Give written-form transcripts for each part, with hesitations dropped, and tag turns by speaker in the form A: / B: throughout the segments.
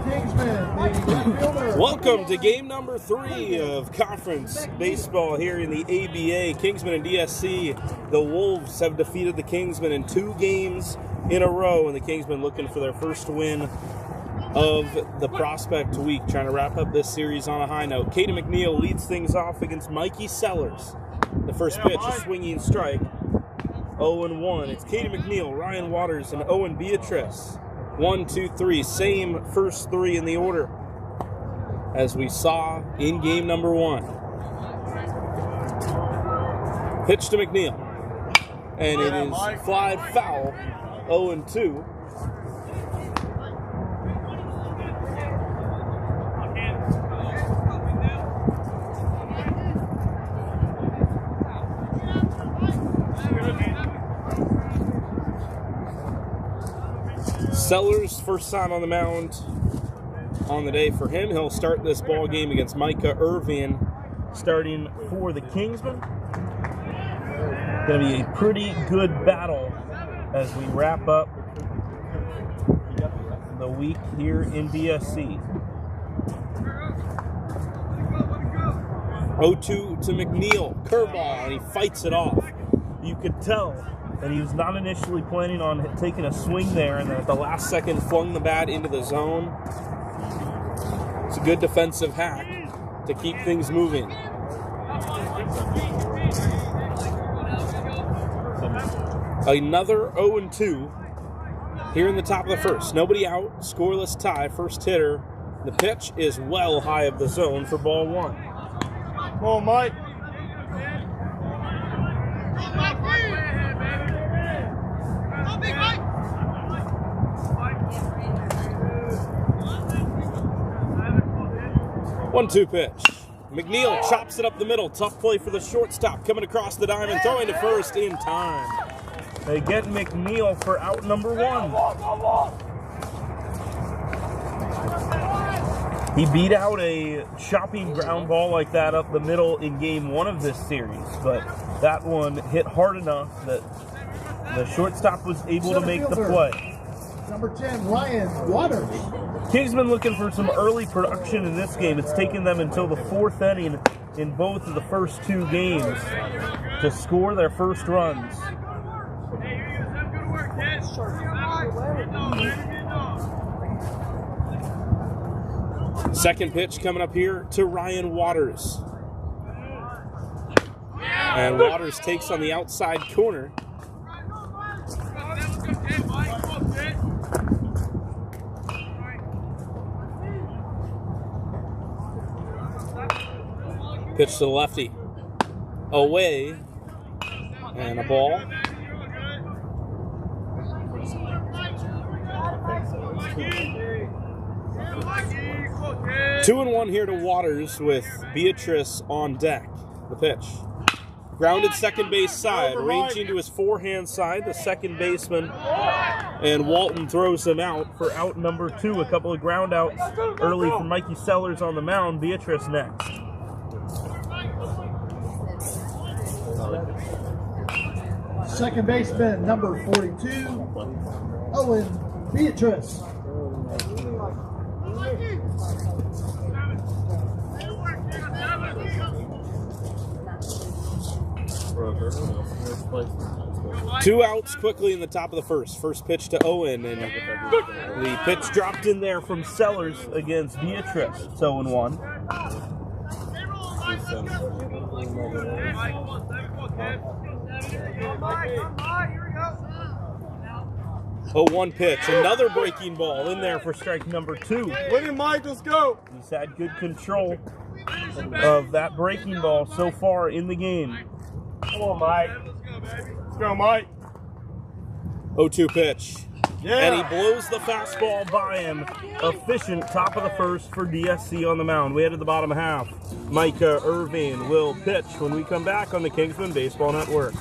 A: Kingsmen.
B: Welcome to game number 3 of conference baseball here in the ABA. Kingsmen and DSC. The Wolves have defeated the Kingsmen in 2 games in a row, and the Kingsmen looking for their first win of the prospect week, trying to wrap up this series on a high note. Caden McNeil leads things off against Mikey Sellers. The first pitch, a swinging strike, 0-1. It's Caden McNeil, Ryan Waters, and Owen Beatrice. 1, 2, 3, same first 3 in the order as we saw in game number 1. Pitch to McNeil, and it is fly foul, 0-2. Sellers, first time on the mound on the day for him. He'll start this ball game against Micah Irvin, starting for the Kingsmen. Going to be a pretty good battle as we wrap up the week here in DSC. 0-2 to McNeil, curveball, and he fights it off. You could tell that he was not initially planning on taking a swing there, and then at the last second flung the bat into the zone. It's a good defensive hack to keep things moving. Another 0-2 here in the top of the first. Nobody out, scoreless tie, first hitter. The pitch is well high of the zone for ball 1.
A: Come on, Mike.
B: 1-2 pitch. McNeil chops it up the middle. Tough play for the shortstop, coming across the diamond, throwing to first in time. They get McNeil for out number 1. He beat out a chopping ground ball like that up the middle in game 1 of this series, but that one hit hard enough that the shortstop was able to make the play.
A: Number 10, Ryan Waters.
B: Kingsmen looking for some early production in this game. It's taken them until the 4th inning in both of the first 2 games to score their first runs. Second pitch coming up here to Ryan Waters. And Waters takes on the outside corner. Pitch to the lefty. Away. And a ball. Two and 1 here to Waters with Beatrice on deck. The pitch. Grounded second base side, ranging to his forehand side, the second baseman, and Walton throws him out for out number 2. A couple of ground outs early from Mikey Sellers on the mound. Beatrice next.
A: Second baseman, number 42, Owen Beatrice.
B: Two outs quickly in the top of the first. First pitch to Owen, and the pitch dropped in there from Sellers against Beatrice. It's 0-1. 0-1 pitch. Another breaking ball in there for strike number 2.
A: Winning, Mike, let's go.
B: He's had good control of that breaking ball so far in the game.
A: Come on, Mike. Let's go, Mike.
B: 0-2 pitch.
A: Yeah.
B: And he blows the fastball by him. Efficient top of the first for DSC on the mound. We head to the bottom half. Micah Irvin will pitch when we come back on the Kingsmen Baseball Network.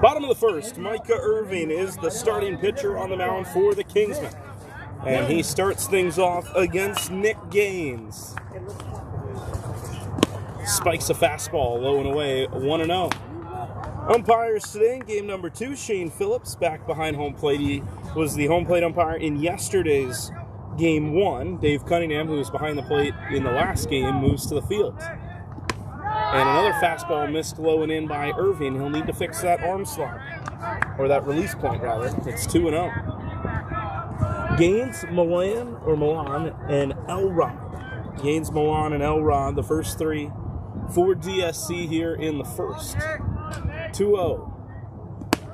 B: Bottom of the first, Micah Irving is the starting pitcher on the mound for the Kingsmen. And he starts things off against Nick Gaines. Spikes a fastball, low and away, 1-0. Umpires today in game number 2, Shane Phillips back behind home plate. He was the home plate umpire in yesterday's game 1. Dave Cunningham, who was behind the plate in the last game, moves to the field. And another fastball missed low and in by Irving. He'll need to fix that arm slot, or that release point rather. It's 2-0. Gaines, Milan, and Elrod. Gaines, Milan, and Elrod, the first 3 for DSC here in the first. 2-0.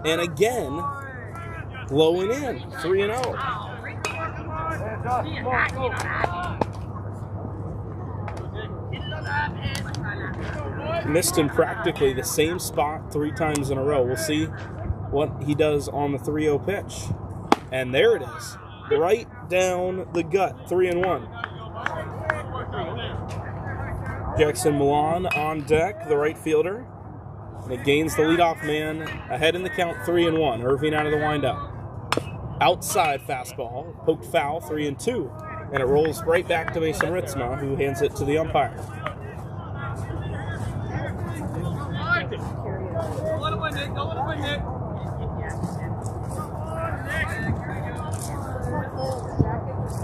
B: And again, low and in, 3-0. Missed in practically the same spot 3 times in a row. We'll see what he does on the 3-0 pitch. And there it is. Right down the gut, 3-1. Jackson Milan on deck, the right fielder. And it gains the leadoff man ahead in the count, 3-1. Irving out of the windup. Outside fastball, poked foul, 3-2. And it rolls right back to Mason Ritzma, who hands it to the umpire.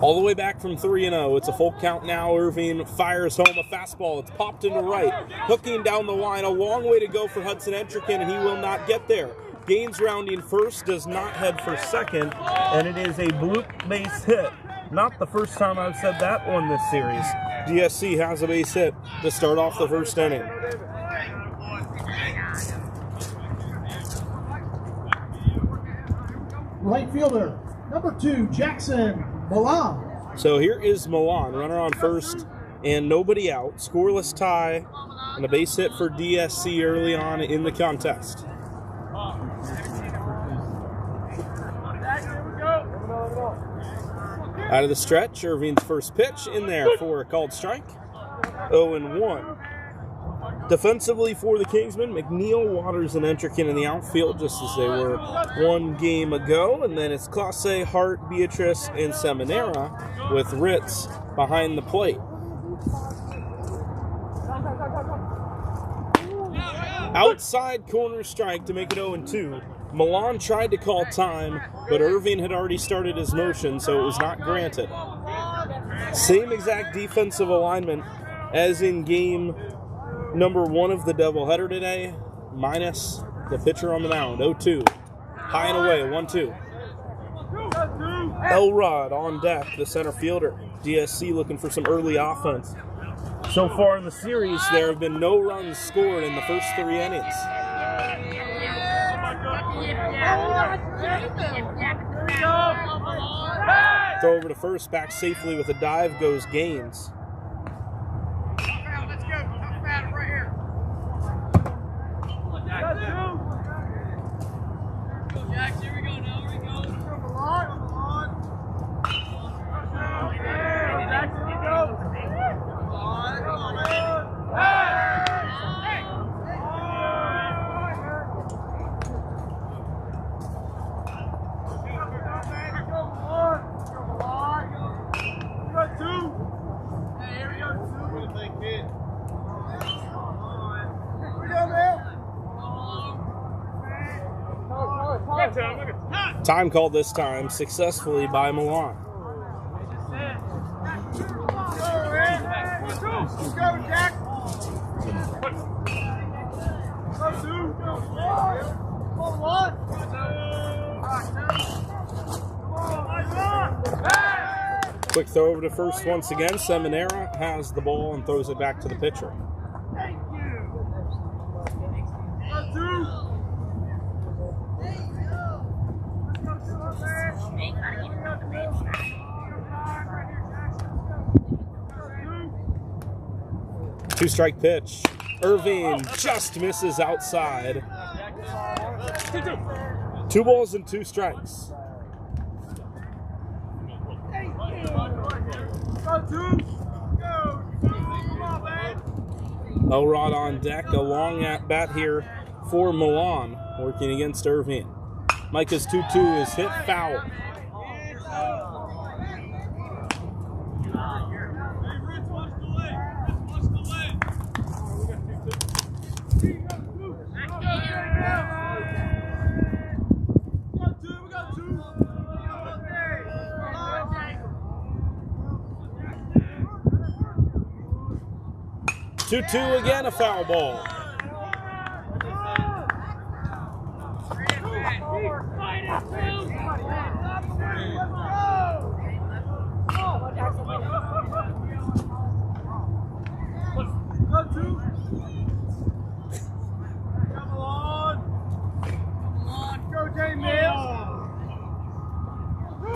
B: All the way back from 3-0. It's a full count now. Irving fires home a fastball. It's popped into right. Hooking down the line. A long way to go for Hudson Entrican, and he will not get there. Gaines rounding first, does not head for second, and it is a bloop base hit. Not the first time I've said that one this series. DSC has a base hit to start off the first inning.
A: Right fielder, number 2, Jackson Milan.
B: So here is Milan, runner on first and nobody out. Scoreless tie and a base hit for DSC early on in the contest. Out of the stretch, Irving's first pitch in there for a called strike. 0-1. Defensively for the Kingsmen, McNeil, Waters, and Entrican in the outfield, just as they were 1 game ago. And then it's Classe, Hart, Beatrice, and Seminara with Ritz behind the plate. Outside corner strike to make it 0-2. Milan tried to call time, but Irving had already started his motion, so it was not granted. Same exact defensive alignment as in game number 1 of the doubleheader today, minus the pitcher on the mound, 0-2. High and away, 1-2. Elrod on deck, the center fielder. DSC looking for some early offense. So far in the series, there have been no runs scored in the first 3 innings. Throw over to first, back safely with a dive goes Gaines. Time called this time successfully by Milan. Quick throw over to first once again. Seminara has the ball and throws it back to the pitcher. Two-strike pitch. Irving just misses outside. 2 balls and 2 strikes. Elrod on deck, a long at bat here for Milan, working against Irving. Micah's 2-2 is hit foul. Two again, a foul ball.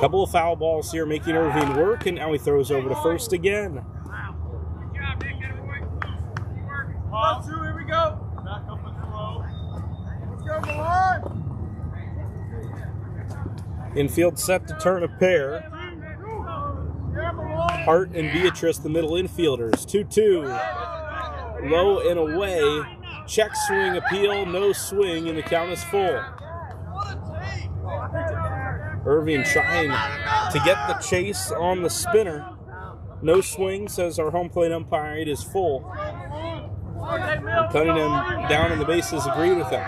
B: Couple of foul balls here making Irving work, and now he throws over to first again.
C: Here we go. Back up and throw. Let's go, Milan.
B: Infield set to turn a pair. Hart and Beatrice, the middle infielders. 2-2. Low and away. Check swing appeal, no swing, and the count is full. Irving trying to get the chase on the spinner. No swing, says our home plate umpire. It is full. Cunningham down on the bases agreed with him.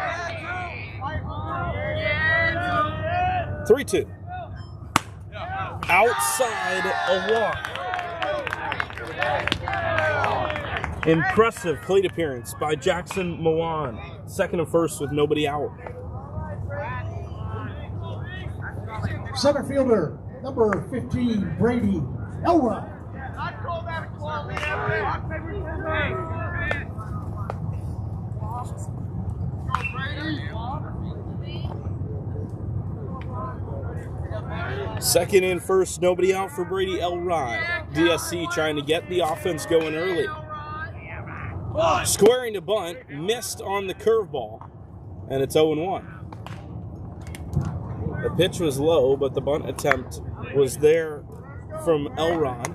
B: 3-2. Outside a walk. Impressive plate appearance by Jackson Milan. Second and first with nobody out.
A: Center fielder, number 15, Brady Elrod.
C: I'd call that a quality.
B: Second and first, nobody out for Brady Elrod. DSC trying to get the offense going early. Squaring to bunt, missed on the curveball, and it's 0-1. The pitch was low, but the bunt attempt was there from Elrod.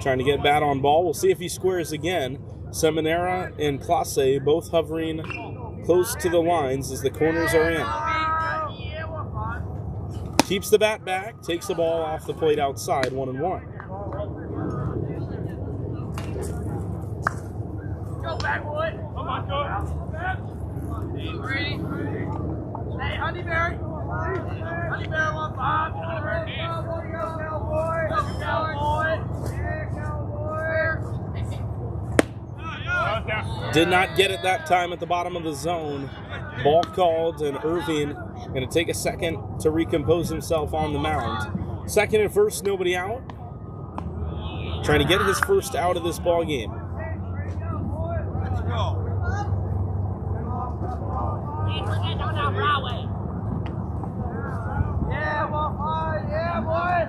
B: Trying to get bat on ball. We'll see if he squares again. Seminara and Classe both hovering close to the lines as the corners are in. Keeps the bat back, takes the ball off the plate outside, 1-1.
C: Go backwood. Come on, go. Hey, Honeyberry. Honeyberry 1-5.
B: Did not get it that time at the bottom of the zone. Ball called, and Irving going to take a second to recompose himself on the mound. Second and first, nobody out. Trying to get his first out of this ball game.
C: Let's go. Yeah, boy.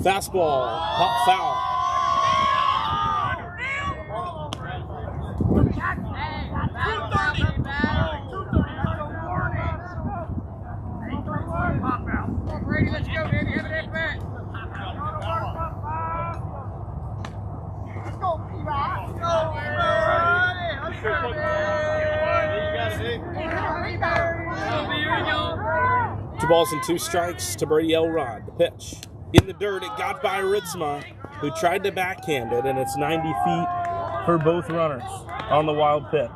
B: Fastball, hot foul.
C: Let's go, baby. Have it back. Let's go, P-Rod. Let's go,
B: 2 balls and 2 strikes to Brady Elrod. The pitch in the dirt. It got by Ritzma, who tried to backhand it, and it's 90 feet for both runners on the wild pitch.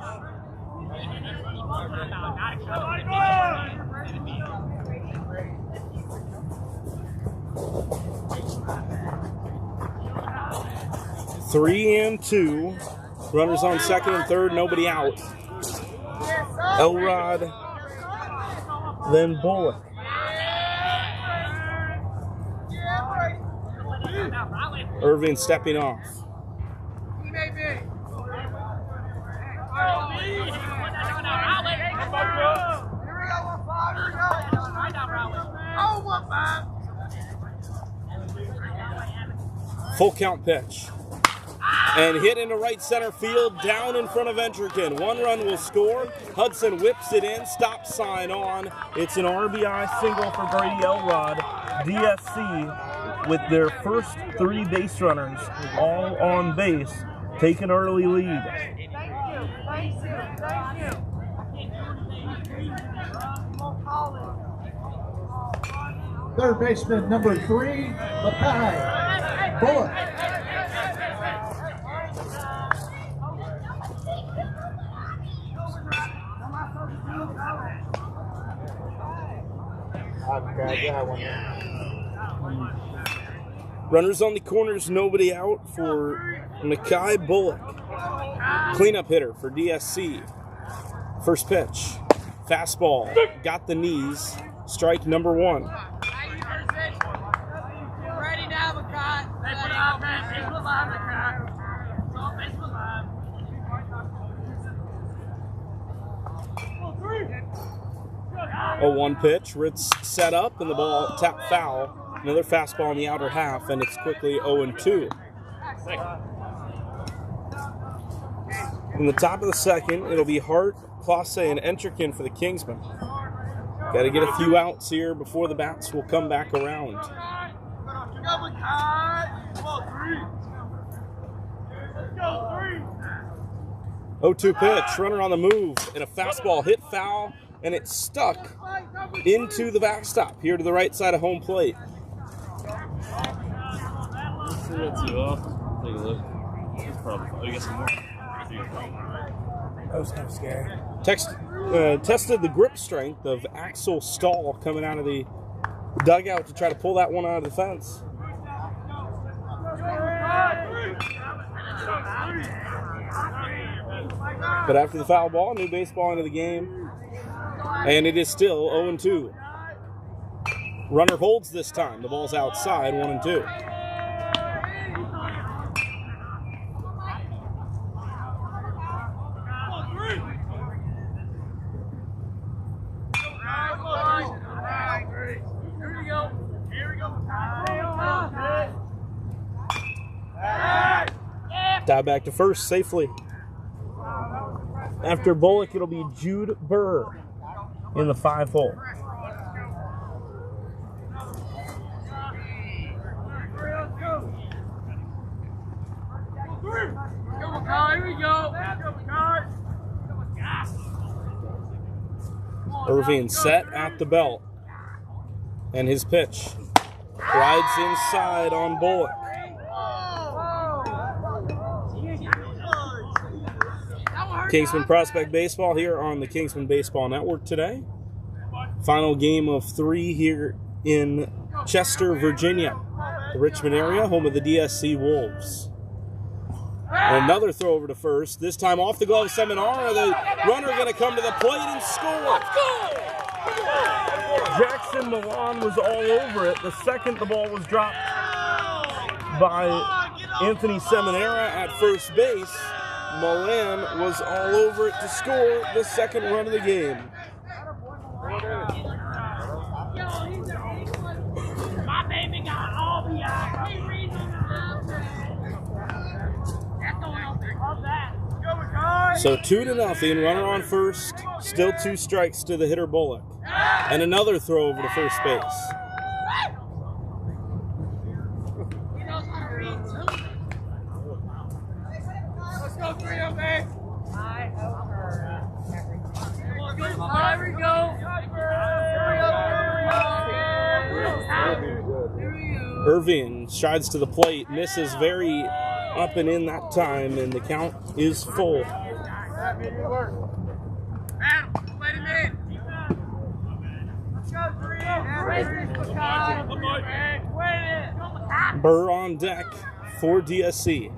B: Three and 2. Runners on second and third, nobody out. Elrod, then Bullock. Irving stepping off. Full count pitch. And hit into right center field, down in front of Entrican. 1 run will score. Hudson whips it in, stop sign on. It's an RBI single for Brady Elrod. DSC with their first 3 base runners all on base take an early lead.
A: Third baseman, number 3, Mackay Bullock.
B: Runners on the corners, nobody out for Mackay Bullock. Cleanup hitter for DSC. First pitch, fastball, got the knees, strike number 1.
D: Ready now, Mackay.
B: A 1 pitch, Ritz set up and the ball tapped foul. Another fastball in the outer half, and it's quickly 0-2. In the top of the second, it'll be Hart, Classe, and Entrikin for the Kingsmen. Got to get a few outs here before the bats will come back around. 0-2 pitch, runner on the move, and a fastball hit foul, and it's stuck into the backstop here to the right side of home plate.
C: See that too off. Take a look. It's probably, I guess, more.
A: That was kind of scary.
B: Tested the grip strength of Axel Stahl coming out of the dugout to try to pull that one out of the fence. But after the foul ball, new baseball into the game, and it is still 0-2. Runner holds this time. The ball's outside, 1-2. Dive back to first safely. After Bullock, it'll be Jude Burr in the 5 hole. Irving set at the belt. And his pitch rides inside on Bullock. Kingsman Prospect Baseball here on the Kingsman Baseball Network today. Final game of 3 here in Chester, Virginia, the Richmond area, home of the DSC Wolves. And another throw over to first, this time off the glove of Seminara. The runner going to come to the plate and score. Jackson Milan was all over it. The second the ball was dropped by Anthony Seminara at first base, Milan was all over it to score the second run of the game.
D: My baby got all the eyes.
B: So 2-0, runner on first, still 2 strikes to the hitter Bullock. And another throw over to first base.
D: He knows how to read too. Let's go, 3-0, man. Here we go.
B: Irving strides to the plate, misses very up and in that time, and the count is full.
D: Let him in. Let's go, 3-0.
B: Burr on deck for DSC.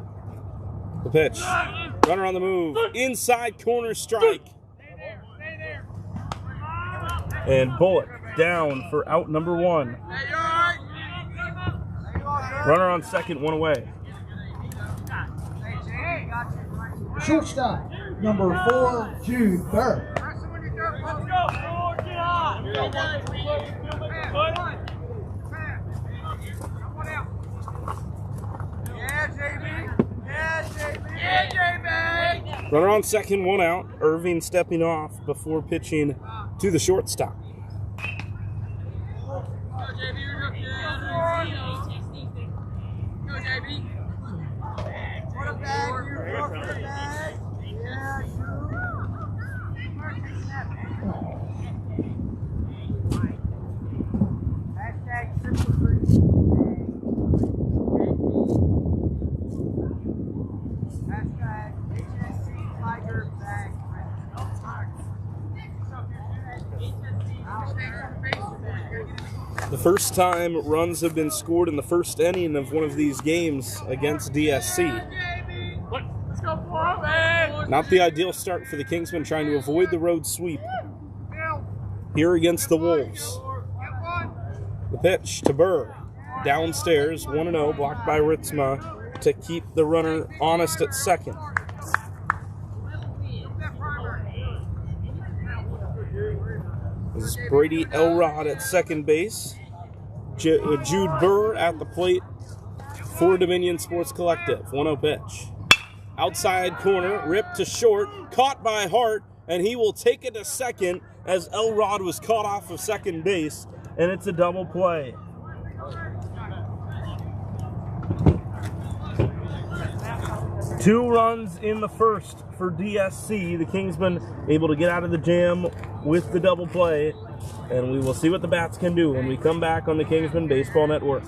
B: The pitch. Runner on the move. Inside corner strike. And Bullock down for out number 1. Runner on second, 1 away.
A: Shortstop, number 4, Jude Burr.
B: Runner on second, 1 out. Irving stepping off before pitching to the shortstop. first time runs have been scored in the first inning of one of these games against DSC.
D: Let's go for it, man.
B: Not the ideal start for the Kingsmen, trying to avoid the road sweep here against the Wolves. The pitch to Burr. Downstairs, 1-0, blocked by Ritzma to keep the runner honest at second. This is Brady Elrod at second base. Jude Burr at the plate for Dominion Sports Collective. 1-0 pitch. Outside corner, ripped to short, caught by Hart, and he will take it to second as Elrod was caught off of second base, and it's a double play. Two runs in the first for DSC. The Kingsmen able to get out of the jam with the double play, and we will see what the Bats can do when we come back on the Kingsmen Baseball Network.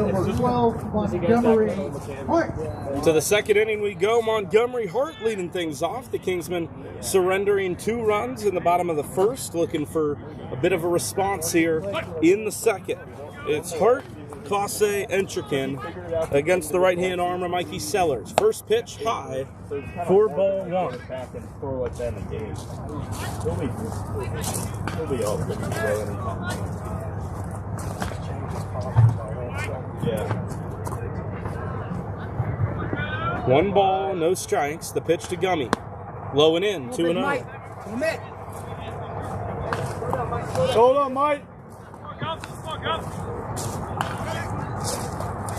A: Number 12, Montgomery Hart.
B: To the second inning we go. Montgomery Hart leading things off. The Kingsmen surrendering 2 runs in the bottom of the first, looking for a bit of a response here in the second. It's Hart, Classe, Entrikin against the right-hand arm of Mikey Sellers. First pitch high for ball 1.
C: He'll be open. Yeah.
B: 1 ball, no strikes. The pitch to Gummy. Low and in, 2-0.
C: Hold on, Mike.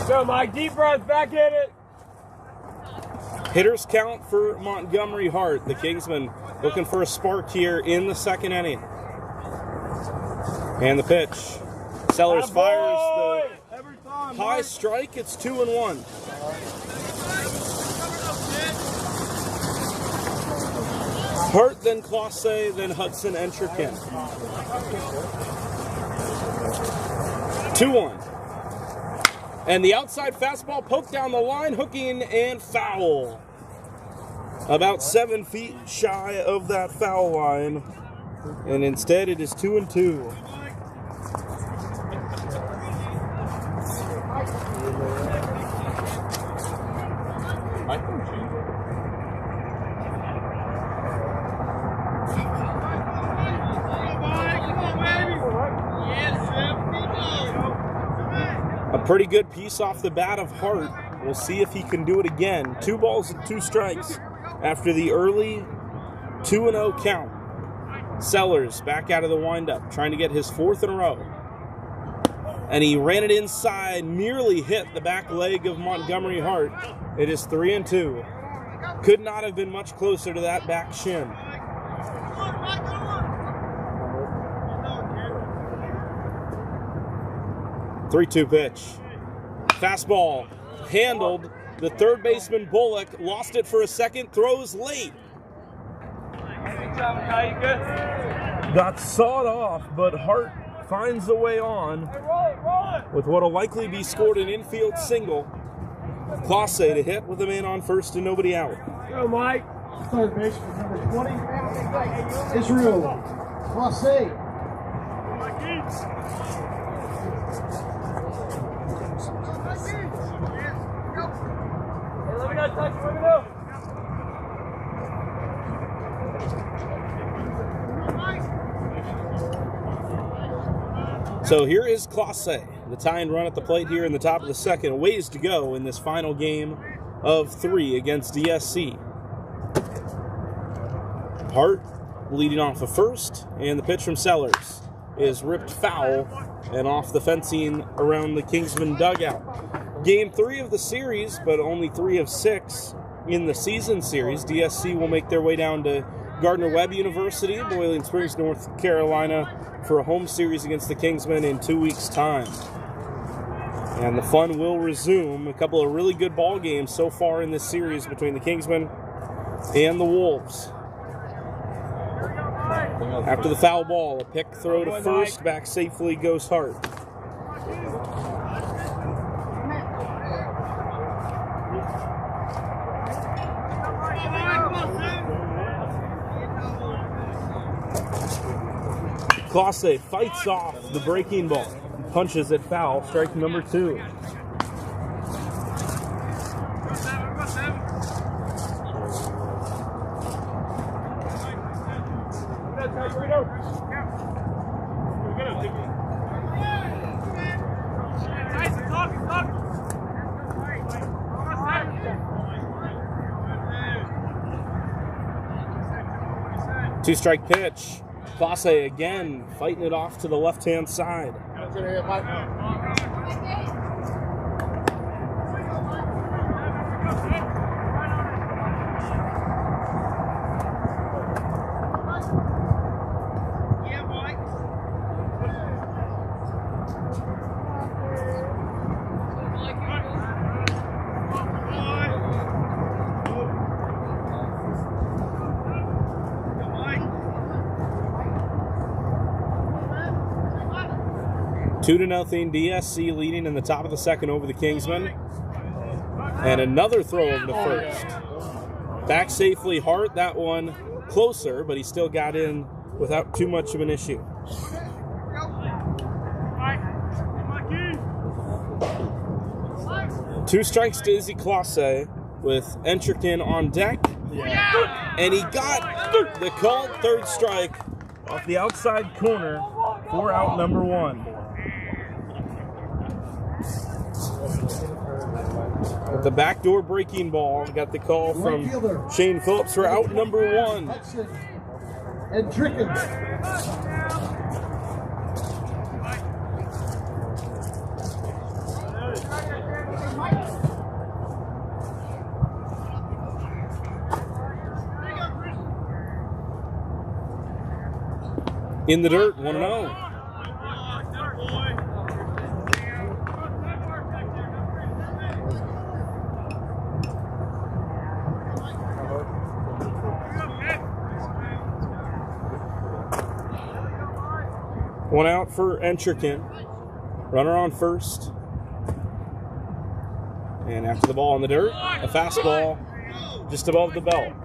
C: Go, Mike. Deep breath. Back in it.
B: Hitters count for Montgomery Hart. The Kingsmen looking for a spark here in the second inning. And the pitch. Sellers fires the high strike. It's 2-1. Hart, then Classe, then Hudson Entrikin. 2-1. And the outside fastball poked down the line, hooking and foul. About 7 feet shy of that foul line. And instead it is 2-2. A pretty good piece off the bat of Hart. We'll see if he can do it again. 2 balls and 2 strikes after the early 2-0 count. Sellers back out of the windup, trying to get his 4th in a row. And he ran it inside, nearly hit the back leg of Montgomery Hart. It is 3-2. Could not have been much closer to that back shin. 3-2 pitch. Fastball handled The third baseman, Bullock, lost it for a second, throws late. Got sawed off, but Hart finds a way on with what will likely be scored an infield single. Classe to hit with a man on first and nobody out.
C: Go, Mike.
A: Third baseman, number 20, Israel. Classe.
C: Let me go, touch. Let me go.
B: So here is Classe, the tying run at the plate here in the top of the second. A ways to go in this final game of 3 against DSC. Hart leading off of first, and the pitch from Sellers is ripped foul and off the fencing around the Kingsmen dugout. Game 3 of the series, but only 3 of 6 in the season series. DSC will make their way down to Gardner-Webb University, Boiling Springs, North Carolina, for a home series against the Kingsmen in 2 weeks' time. And the fun will resume. A couple of really good ball games so far in this series between the Kingsmen and the Wolves. After the foul ball, a pick throw to first, back safely goes Hart. Classe fights off the breaking ball, punches it foul, strike number 2. Two-strike pitch. Classe again fighting it off to the left-hand side. Two to nothing, DSC leading in the top of the second over the Kingsmen. And another throw over to first. Back safely, Hart, that one closer, but he still got in without too much of an issue. Two strikes to Izzy Classe with Entrikin on deck. And he got the called third strike off the outside corner for out number 1. With the backdoor breaking ball, got the call from Shane Phillips for out number 1.
A: And Trickens.
B: In the dirt, 1-0. One out for Entrikin. Runner on first. And after the ball in the dirt, a fastball just above the belt.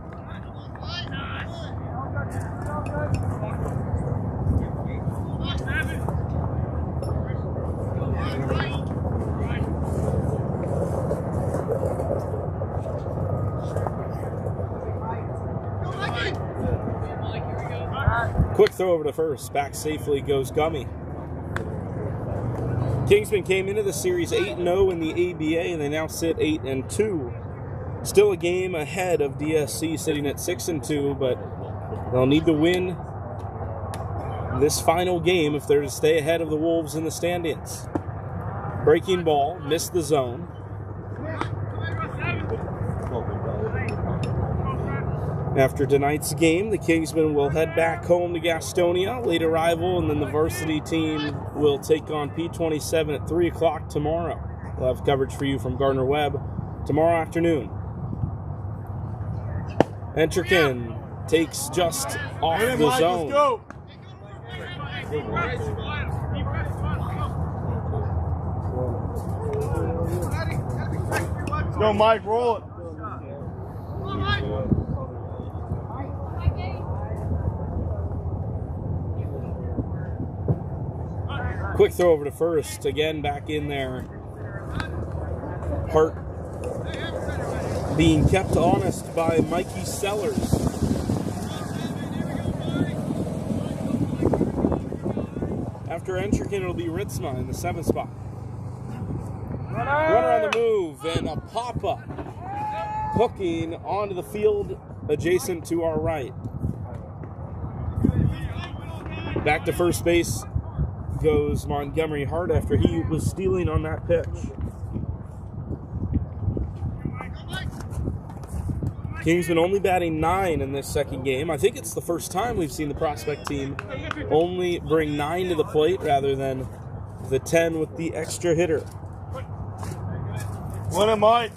B: Quick throw over to first. Back safely goes Gummy. Kingsmen came into the series 8-0 in the ABA, and they now sit 8-2. Still a game ahead of DSC, sitting at 6-2, but they'll need to win this final game if they're to stay ahead of the Wolves in the standings. Breaking ball, missed the zone. After tonight's game, the Kingsmen will head back home to Gastonia, late arrival, and then the varsity team will take on P27 at 3 o'clock tomorrow. We'll have coverage for you from Gardner-Webb tomorrow afternoon. Entrican takes just off
C: Get him,
B: the
C: Mike,
B: zone.
C: let's go. Let's go, Mike, roll it.
B: Quick throw over to first. Again, back in there. Hart being kept honest by Mikey Sellers. After Entrican, it'll be Ritzma in the 7th spot. Runner on the move, and a pop-up. Hooking onto the field adjacent to our right. Back to first base goes Montgomery Hart after he was stealing on that pitch. Kingsman only batting 9 in this second game. I think it's the first time we've seen the prospect team only bring 9 to the plate rather than the 10 with the extra hitter.
C: Win it, Mike.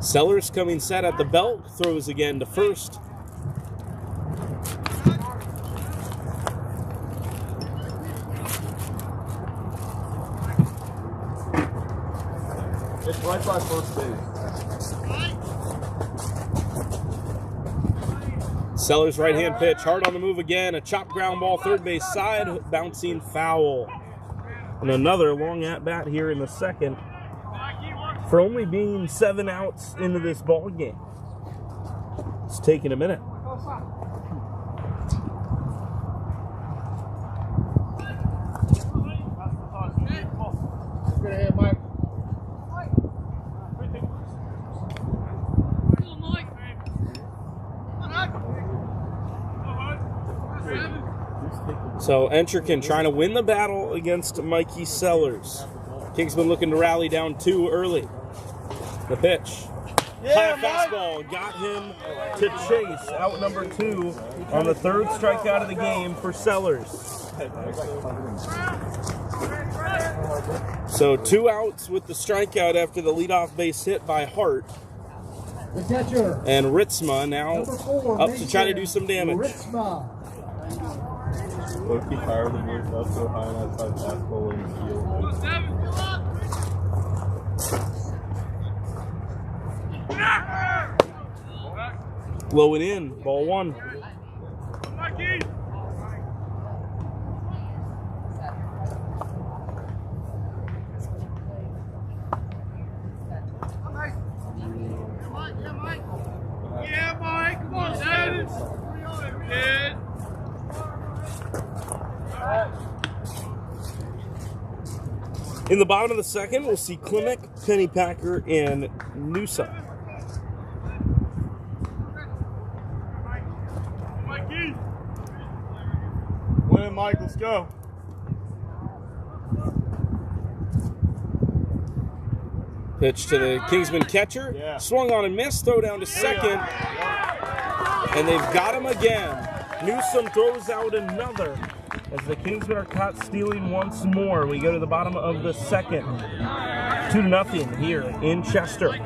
B: Sellers coming set at the belt, throws again to first.
C: It's right by first base.
B: Sellers' right-hand pitch, hard on the move again. A chop ground ball, third base side, bouncing foul. And another long at-bat here in the second for only being 7 outs into this ball game. It's taking a minute.
A: Good ahead, Mike.
B: So Entrican trying to win the battle against Mikey Sellers. Kingsman looking to rally down 2 early. The pitch.
C: Yeah,
B: High fastball got him to chase out number 2 on the 3rd strikeout of the game for Sellers. So 2 outs with the strikeout after the leadoff base hit by Hart.
A: The catcher.
B: And Ritzma now
A: Number 4,
B: up to try to do some damage.
A: Ritzma.
C: Low-key tired of the boys up so high on that side fastball in the field.
B: Low and in, ball 1.
D: Yeah, Mike, come on, Dad. Kid.
B: In the bottom of the second, we'll see Klimek, Pennypacker, and Noosa.
C: Win it, Mike, let's go.
B: Pitch to the Kingsman catcher.
C: Yeah.
B: Swung on and missed. Throw down to second. And they've got him again. Newsom throws out another as the Kingsmen are caught stealing once more. We go to the bottom of the second. 2-0 here in Chester.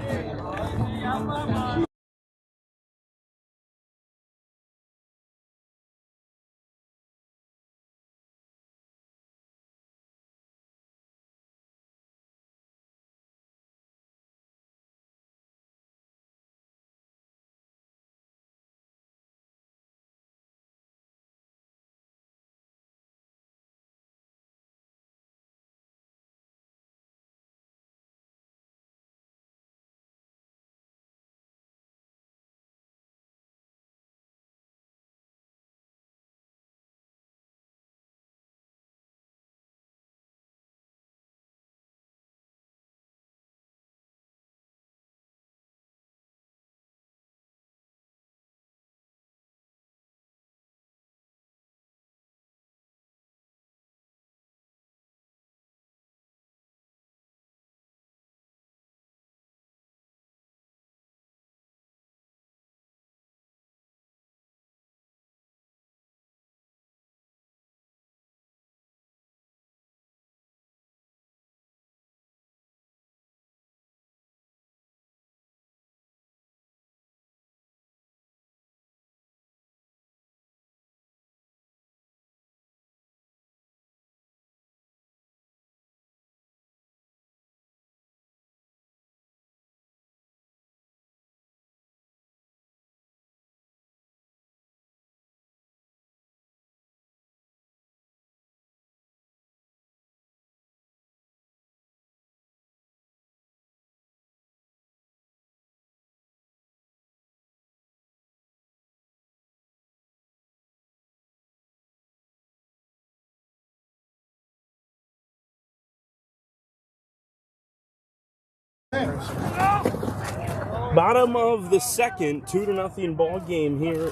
B: Bottom of the second, 2-0 ball game here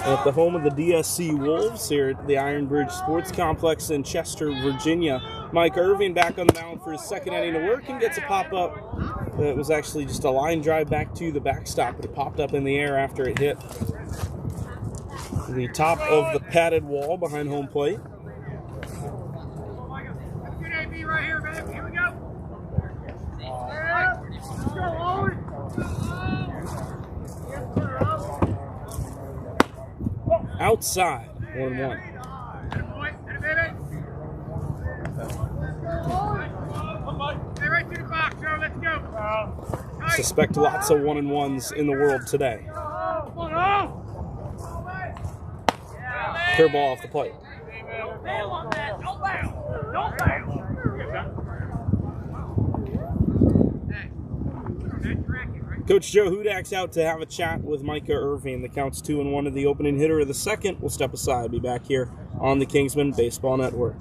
B: at the home of the DSC Wolves here at the Iron Bridge Sports Complex in Chester, Virginia. Mike Irving back on the mound for his second inning of work and gets a pop-up. It was actually just a line drive back to the backstop, but it popped up in the air after it hit the top of the padded wall behind home plate.
D: Good AB right here, man. Here we go. Let's go, Owen.
B: Outside, 1-1.
D: Stay right to the box, Joe. Let's go.
B: Suspect lots of 1-1s in the world today. Curveball off the plate.
D: Don't bail on that. Don't bail. Don't bail.
B: Coach Joe Hudak's out to have a chat with Micah Irving. The count's 2-1 to the opening hitter of the second. We'll step aside. Be back here on the Kingsmen Baseball Network.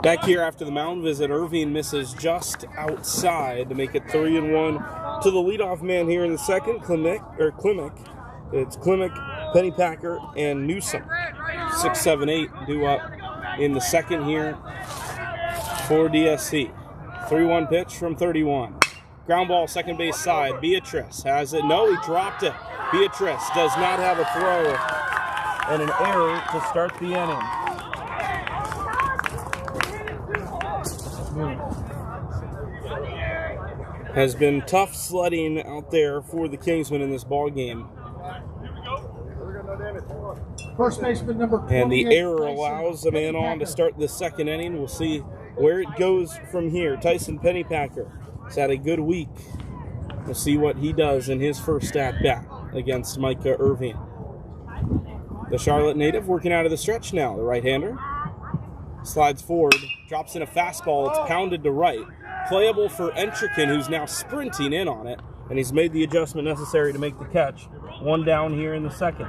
B: Back here after the mound visit, Irving misses just outside to make it 3-1 to the leadoff man here in the second, Klimek. It's Klimek, Pennypacker, and Newsom. 6, 7, 8 due up in the second here for DSC. 3-1 pitch from 31. Ground ball, second base side. Beatrice has it. No, he dropped it. Beatrice does not have a throw and an error to start the inning. Has been tough sledding out there for the Kingsmen in this ball game.
A: First baseman number 28.
B: And the error allows a man on to start the second inning. We'll see where it goes from here. Tyson Pennypacker has had a good week. We'll see what he does in his first at-bat against Micah Irving. The Charlotte native working out of the stretch now. The right-hander slides forward, drops in a fastball. It's pounded to right. Playable for Entrikin, who's now sprinting in on it, and he's made the adjustment necessary to make the catch. One down here in the second.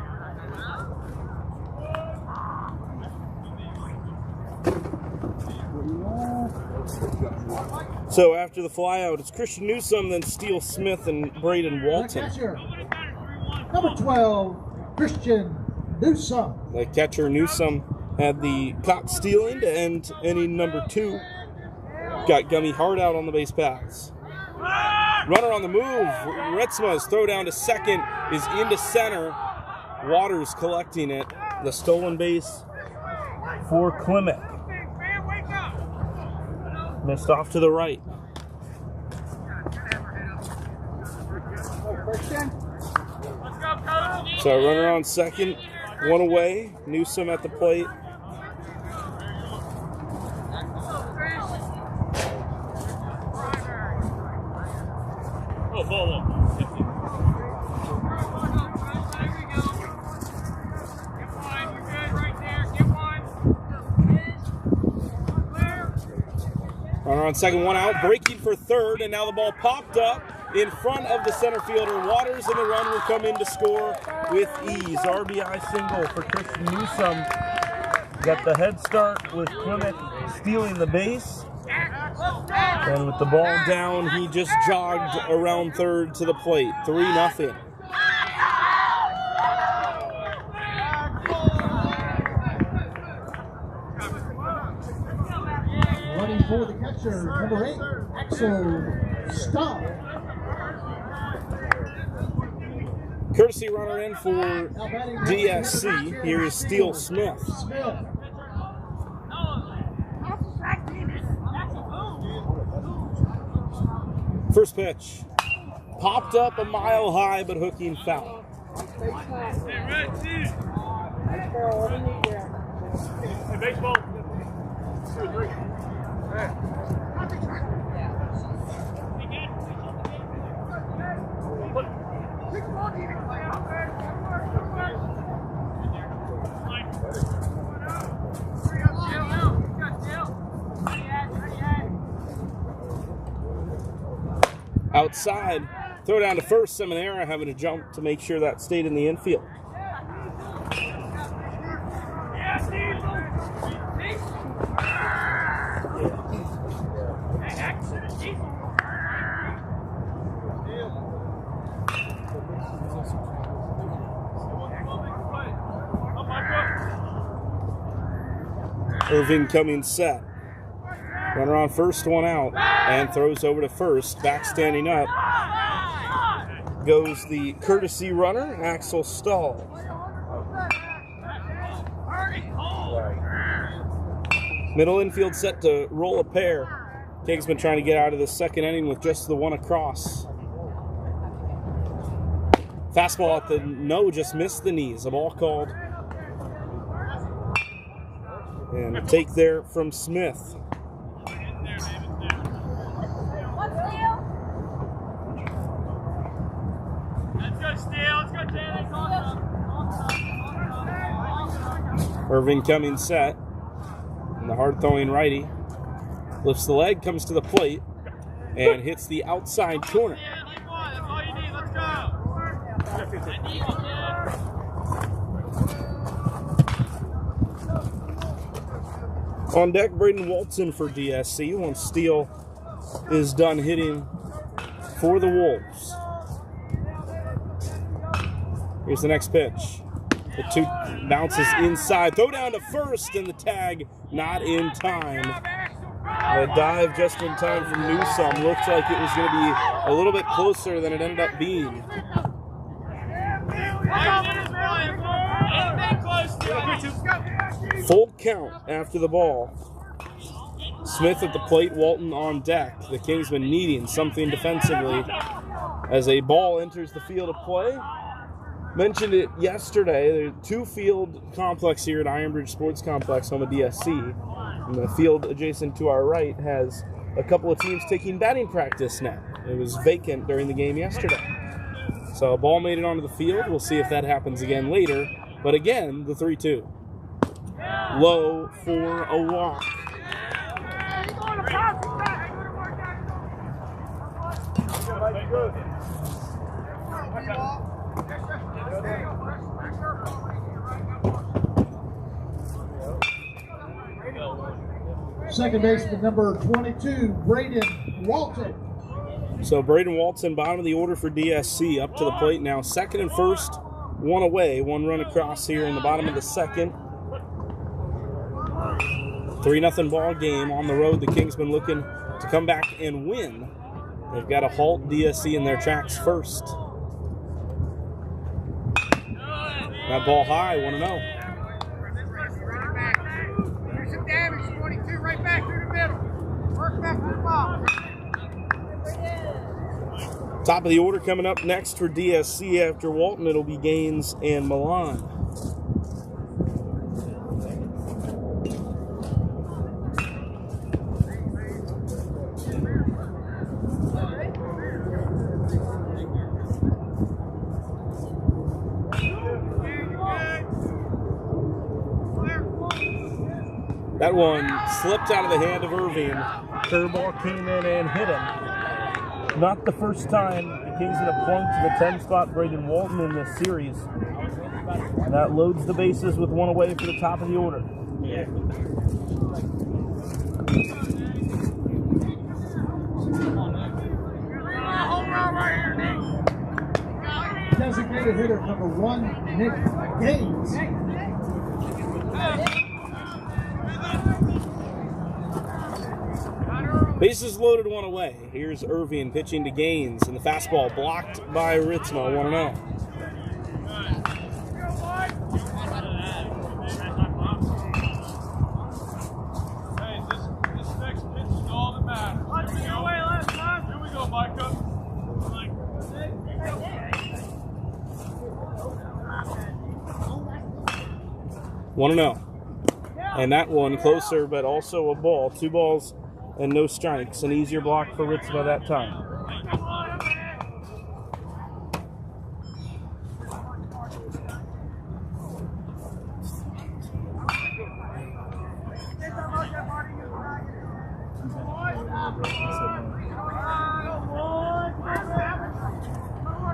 B: So after the flyout, it's Christian Newsom, then Steele Smith and Braden Walton.
A: Number 12, Christian Newsom.
B: The catcher Newsom had the caught stealing to end inning number 2. Got Gummy Hart out on the base paths. Runner on the move. Retzma's throw down to second is into center. Waters collecting it. The stolen base for Klimek. Missed off to the right. So runner on second. One away. Newsom at the plate. Runner on second, one out, breaking for third, and now the ball popped up in front of the center fielder. Waters, and the run will come in to score with ease. RBI single for Christian Newsom. Got the head start with Klimek stealing the base. And with the ball down, he just jogged around third to the plate. 3-0.
A: Running for the catcher, number 8, Axel Stop.
B: Courtesy runner in for DSC. Here is Steele Smith. First pitch. popped up a mile high, but hooking foul.
C: Hey, baseball. 2 or 3. Hey.
B: Outside, throw down to first. Seminara having to jump to make sure that stayed in the infield. Irving coming set. Runner on first, one out, and throws over to first. Back standing up goes the courtesy runner, Axel Stahl. Middle infield set to roll a pair. Kingsman trying to get out of the second inning with just the one across. Fastball at the no, just missed the knees. A ball called. And a take there from Smith. Irving coming set. And the hard-throwing righty lifts the leg, comes to the plate, and hits the outside corner. On deck, Braden Walton for DSC. Once Steele is done hitting for the Wolves. Here's the next pitch. The 2 bounces inside. Throw down to first, and the tag not in time. The dive just in time from Newsome. Looked like it was going to be a little bit closer than it ended up being. Full count after the ball. Smith at the plate, Walton on deck. The Kingsmen needing something defensively as a ball enters the field of play. Mentioned it yesterday. There's a 2-field complex here at Ironbridge Sports Complex, home of DSC. And the field adjacent to our right has a couple of teams taking batting practice now. It was vacant during the game yesterday. So a ball made it onto the field. We'll see if that happens again later. But again, the 3-2. Low for a walk.
A: Second baseman number 22, Braden Walton.
B: So Braden Walton, bottom of the order for DSC, up to the plate now. Second and first, one away. 1 run across here in the bottom of the second. 3-0 ball game on the road. The Kingsmen looking to come back and win. They've got to halt DSC in their tracks first. That ball high, 1-0.
C: Here's some damage, 22, right back through the middle. Work back to the ball.
B: Top of the order coming up next for DSC after Walton. It'll be Gaines and Milan. That one slipped out of the hand of Irving. Curveball came in and hit him. Not the first time the Kingsmen have plunked the 10 spot Braden Walton in this series. That loads the bases with 1 away for the top of the order.
A: Designated hitter number 1, Nick Gaines.
B: Bases loaded, 1 away. Here's Irving pitching to Gaines, and the fastball blocked by Ritzma, 1-0.
C: Hey, this next pitch is all that matters. Here we go, Micah.
B: 1-0. And that one closer, but also a ball. 2 balls and no strikes. An easier block for Ritz by that time.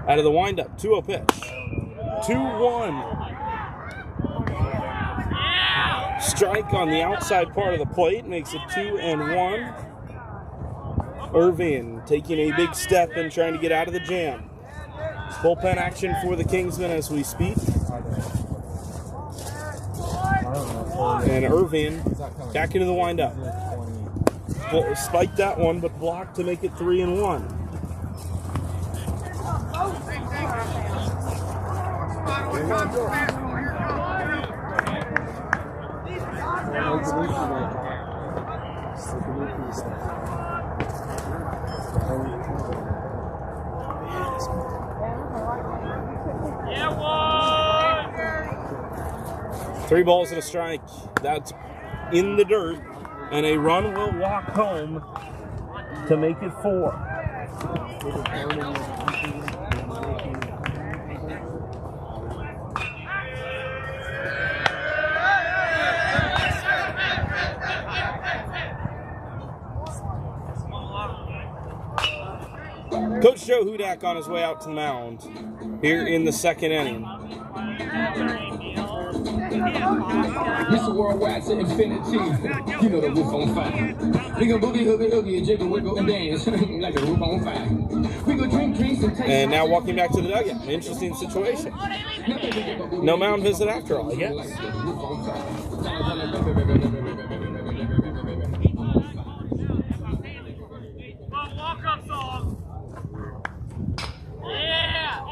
B: Out of the windup, 2-0 pitch. 2-1. Strike on the outside part of the plate makes it 2-1. Irvin taking a big step and trying to get out of the jam. Bullpen action for the Kingsmen as we speak. And Irvin back into the windup. Spiked that one, but blocked to make it 3-1. Three balls and a strike. That's in the dirt, and a run will walk home to make it 4. Coach Joe Hudak on his way out to the mound here in the second inning.
E: Mr. Worldwide to infinity. You know the roof on fire. We gon' boogie, hoogie, oogie, and jiggle, wiggle, and dance like the roof on fire. We gon' drink drinks and take.
B: And now walking back to the dugout. Interesting situation. No mound visit after all, I guess.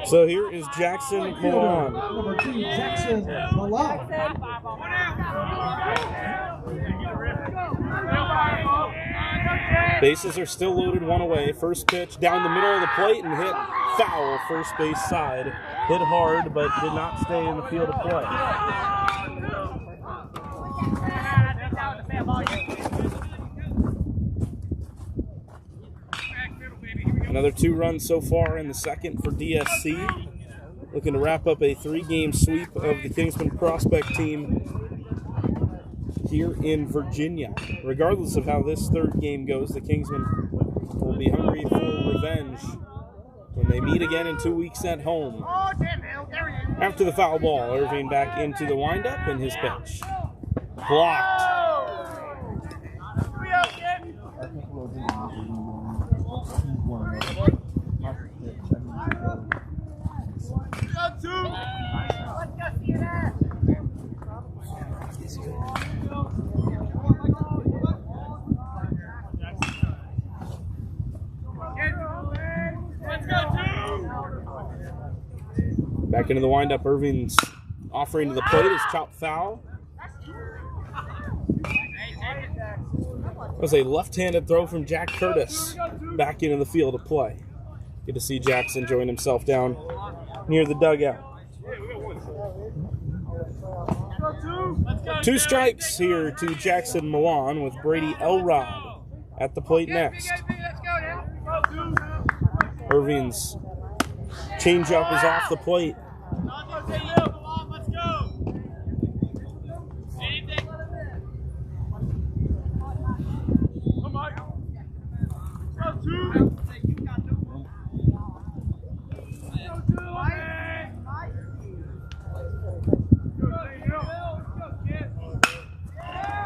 B: So here is Jackson Milan.
A: Number 2, Jackson Milan.
B: Bases are still loaded, 1 away. First pitch down the middle of the plate and hit foul first base side. Hit hard, but did not stay in the field of play. Another 2 runs so far in the second for DSC. Looking to wrap up a 3-game sweep of the Kingsmen prospect team here in Virginia. Regardless of how this third game goes, the Kingsmen will be hungry for revenge when they meet again in 2 weeks at home. After the foul ball, Irving back into the windup and his pitch. Blocked. Back into the windup, Irving's offering to the plate is chopped foul. That was a left-handed throw from Jack Curtis back into the field of play. Good to see Jackson join himself down near the dugout. 2 strikes here to Jackson Milan with Brady Elrod at the plate next. Irving's changeup is off the plate.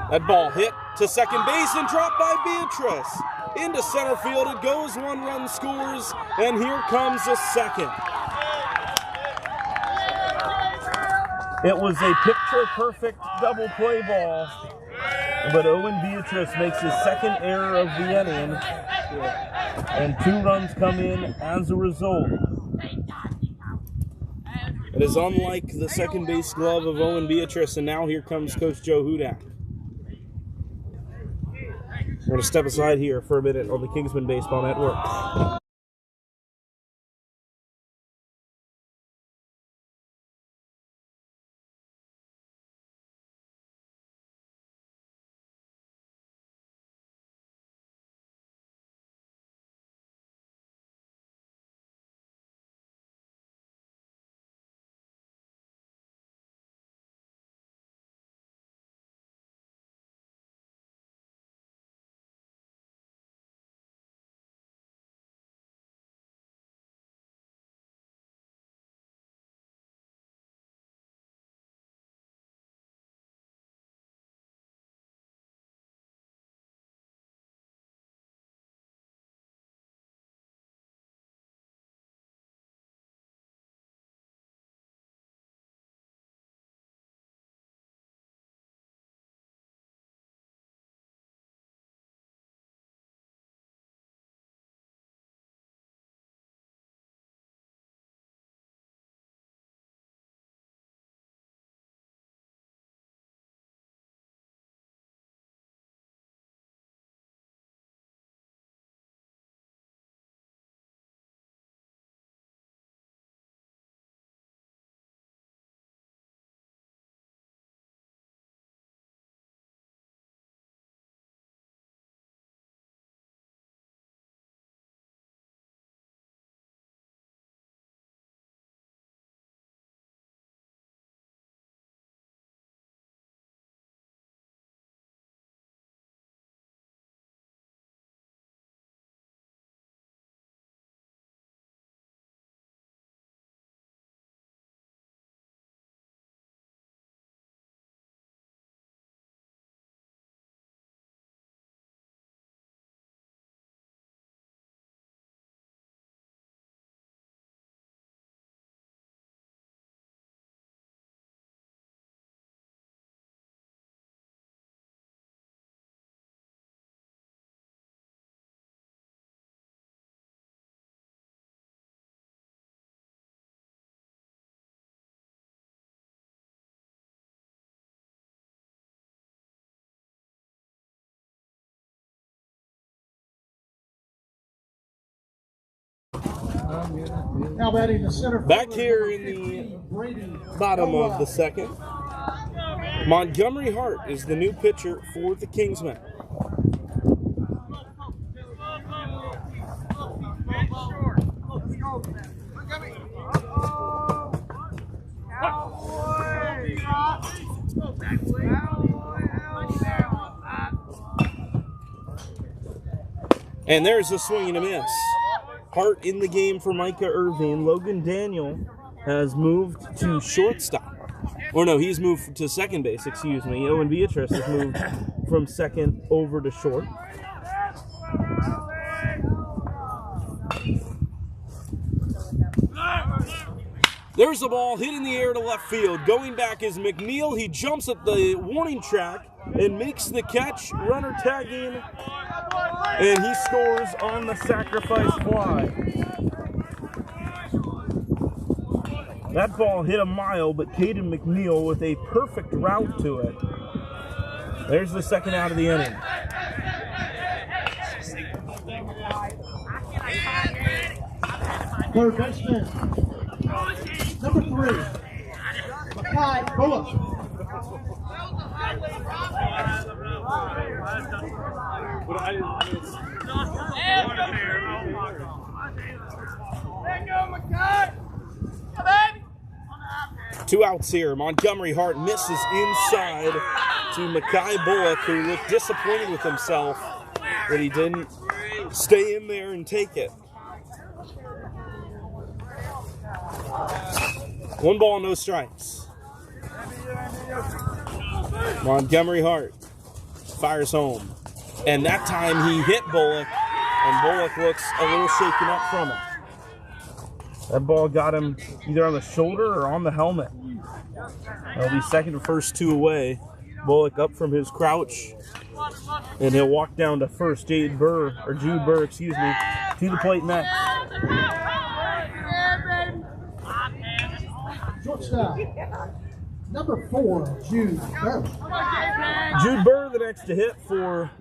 B: That ball hit to second base and dropped by Beatrice. Into center field it goes, 1 run scores, and here comes a second. It was a picture-perfect double play ball, but Owen Beatrice makes his second error of the inning, and 2 runs come in as a result. It is unlike the second base glove of Owen Beatrice, and now here comes Coach Joe Hudak. We're going to step aside here for a minute on the Kingsmen Baseball Network.
A: Now batting the center.
B: Back here in the bottom of the second, Montgomery Hart is the new pitcher for the Kingsmen. And there's a swing and a miss. Hart in the game for Micah Irving. Logan Daniel has moved to shortstop. Or no, he's moved to second base, excuse me. Owen Beatrice has moved from second over to short. There's the ball hit in the air to left field. Going back is McNeil. He jumps at the warning track and makes the catch. Runner tagging, and he scores on the sacrifice fly. That ball hit a mile, but Caden McNeil with a perfect route to it. There's the second out of the inning.
A: Third baseman, number 3, Makai Bullock.
B: Two outs here. Montgomery Hart misses inside to Makai Bullock, who looked disappointed with himself that he didn't stay in there and take it. 1 ball, no strikes. Montgomery Hart fires home. And that time he hit Bullock, and Bullock looks a little shaken up from it. That ball got him either on the shoulder or on the helmet. That'll be second to first, 2 away. Bullock up from his crouch, and he'll walk down to first. Jude Burr, excuse me, to the plate next.
A: Shortstop, number 4, Jude Burr.
B: Jude Burr, the next to hit for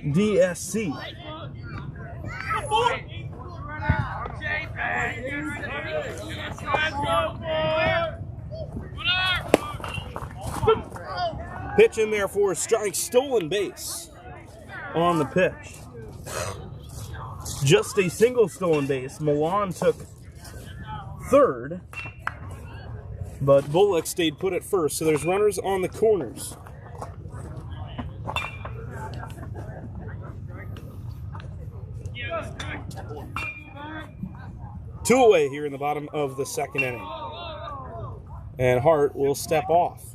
B: DSC. Pitch in there for a strike, stolen base on the pitch. Just a single stolen base. Milan took third, but Bullock stayed put at first, so there's runners on the corners. Two away here in the bottom of the second inning. And Hart will step off.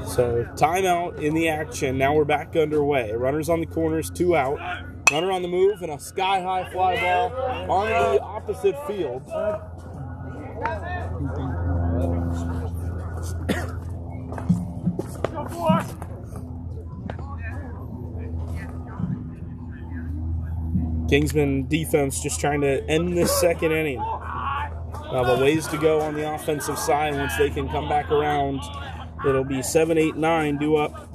B: So timeout in the action. Now we're back underway. Runners on the corners, 2 out. Runner on the move and a sky-high fly ball on the opposite field. Kingsman defense just trying to end this second inning. But ways to go on the offensive side. Once they can come back around, it'll be 7, 8, 9 due up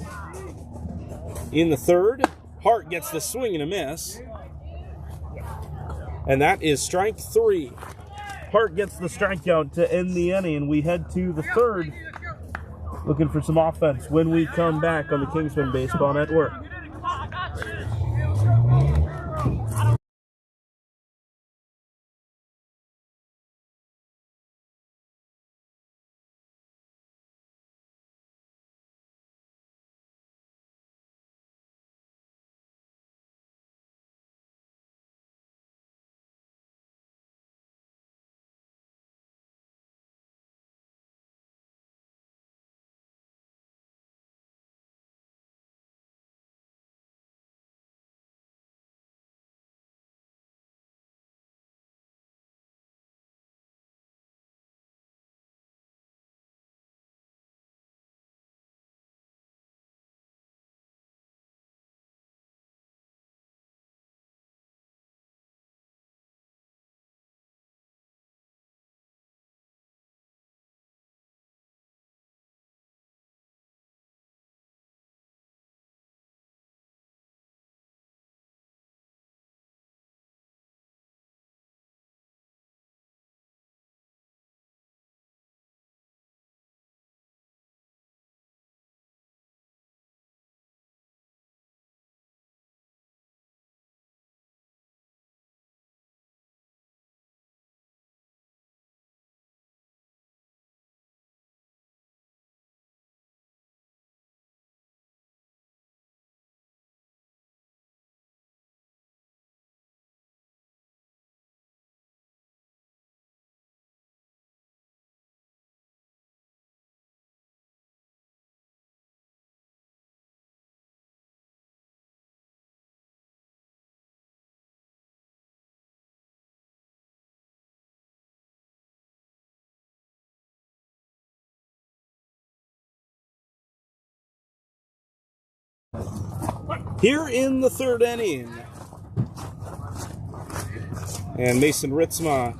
B: in the third. Hart gets the swing and a miss. And that is strike 3. Hart gets the strikeout to end the inning. We head to the third, looking for some offense when we come back on the Kingsman Baseball Network. here in the third inning. And Mason Ritzma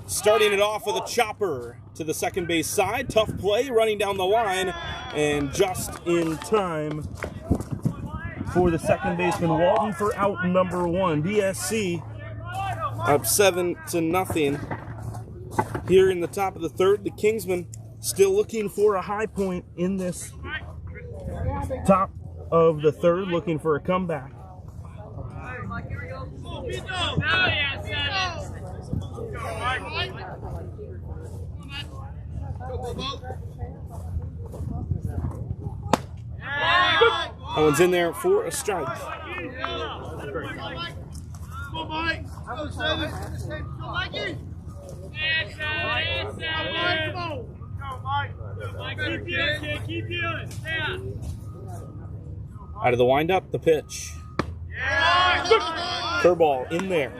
B: starting it off with a chopper to the second base side. Tough play, running down the line, and just in time for the second baseman Walton for out number 1. DSC up 7-0 here in the top of the third. The Kingsmen still looking for a high point in this top of the third, looking for a comeback. That one's in there for a strike. Out of the windup, the pitch. Curveball in there.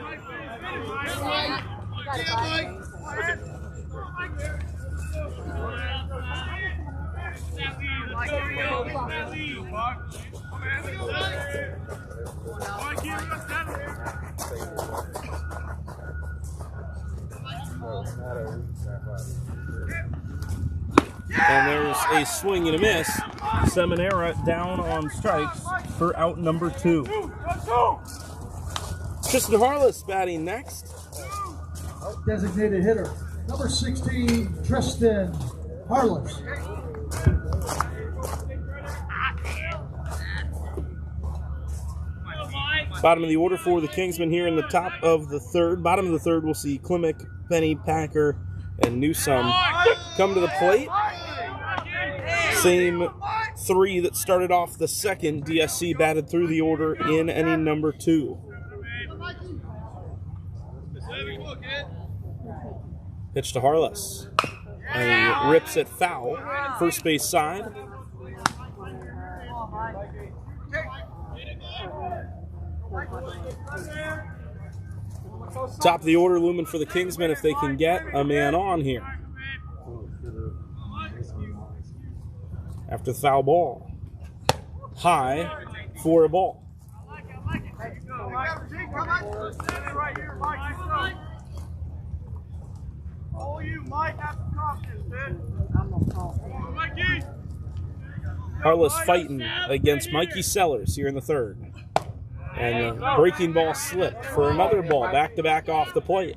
B: And there's a swing and a miss. Seminara down on strikes for out number 2. Tristan Harless batting next.
A: Designated hitter, number 16, Tristan Harless.
B: Bottom of the order for the Kingsmen here in the top of the third. Bottom of the third, we'll see Klimek, Penny, Packer, and Newsome come to the plate. Same 3 that started off the second. DSC batted through the order in inning number 2. Pitch to Harless. And he rips it foul. First base side. Top of the order looming for the Kingsmen if they can get a man on here. After the foul ball. High for a ball. Harless fighting against Mikey Sellers here in the third. And the breaking ball slipped for another ball, back-to-back off the plate.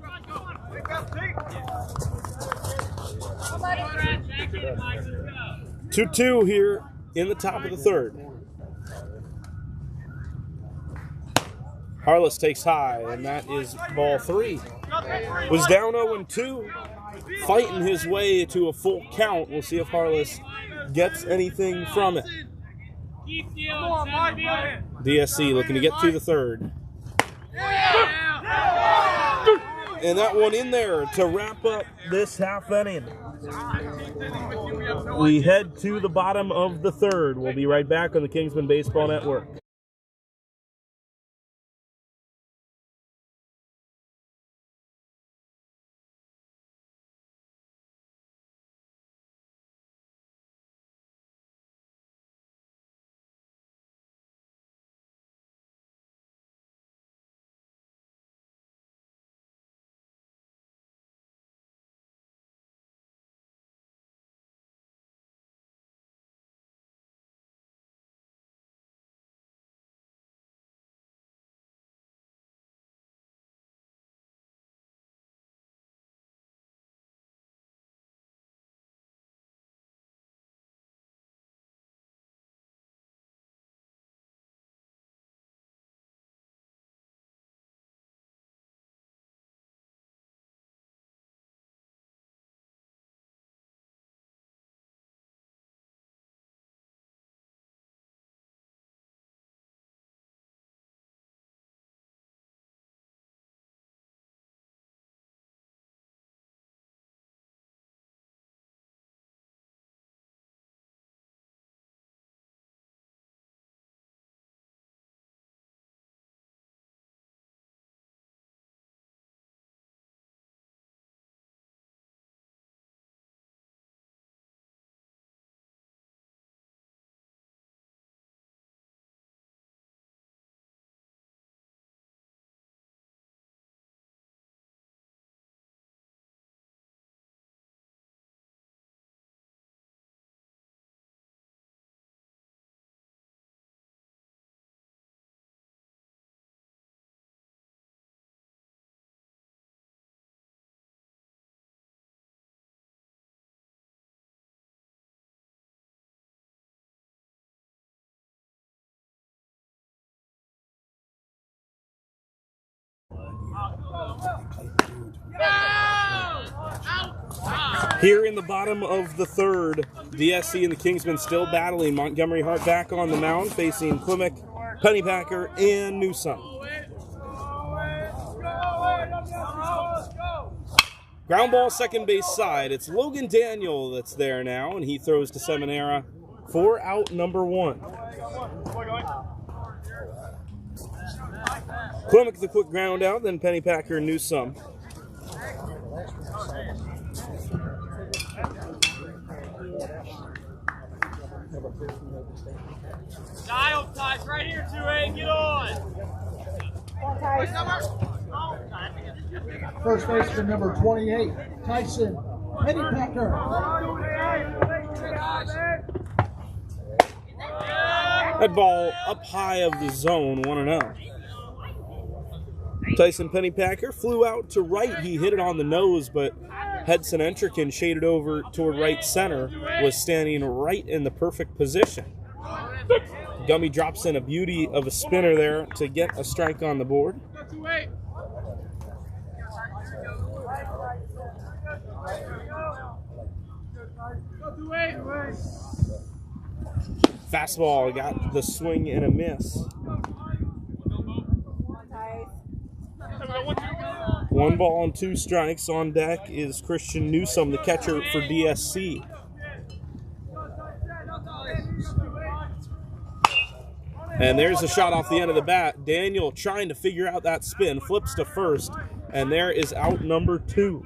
B: Two here in the top of the third. Harless takes high, and that is ball 3. Was down 0-2, fighting his way to a full count. We'll see if Harless gets anything from it. DSC looking to get through the third. And that one in there to wrap up this half inning. We head to the bottom of the third. We'll be right back on the Kingsmen Baseball Network. Here in the bottom of the third, DSC and the Kingsmen still battling. Montgomery Hart back on the mound, facing Klimek, Pennypacker, and Newsome. Ground ball, second base side. It's Logan Daniel that's there now, and he throws to Seminara for out number 1. Klimek the quick ground out, then Pennypacker and Newsome.
D: Dial ties right here, 2A. Get on.
A: First baseman number 28, Tyson Pennypacker.
B: That ball up high of the zone, 1-0. Tyson Pennypacker flew out to right. He hit it on the nose, but Hudson Entrican, shaded over toward right center, was standing right in the perfect position. Gummy drops in a beauty of a spinner there to get a strike on the board. Fastball got the swing and a miss. 1 ball and 2 strikes. On deck is Christian Newsome, the catcher for DSC. And there's a shot off the end of the bat. Daniel trying to figure out that spin, flips to first, and there is out number 2.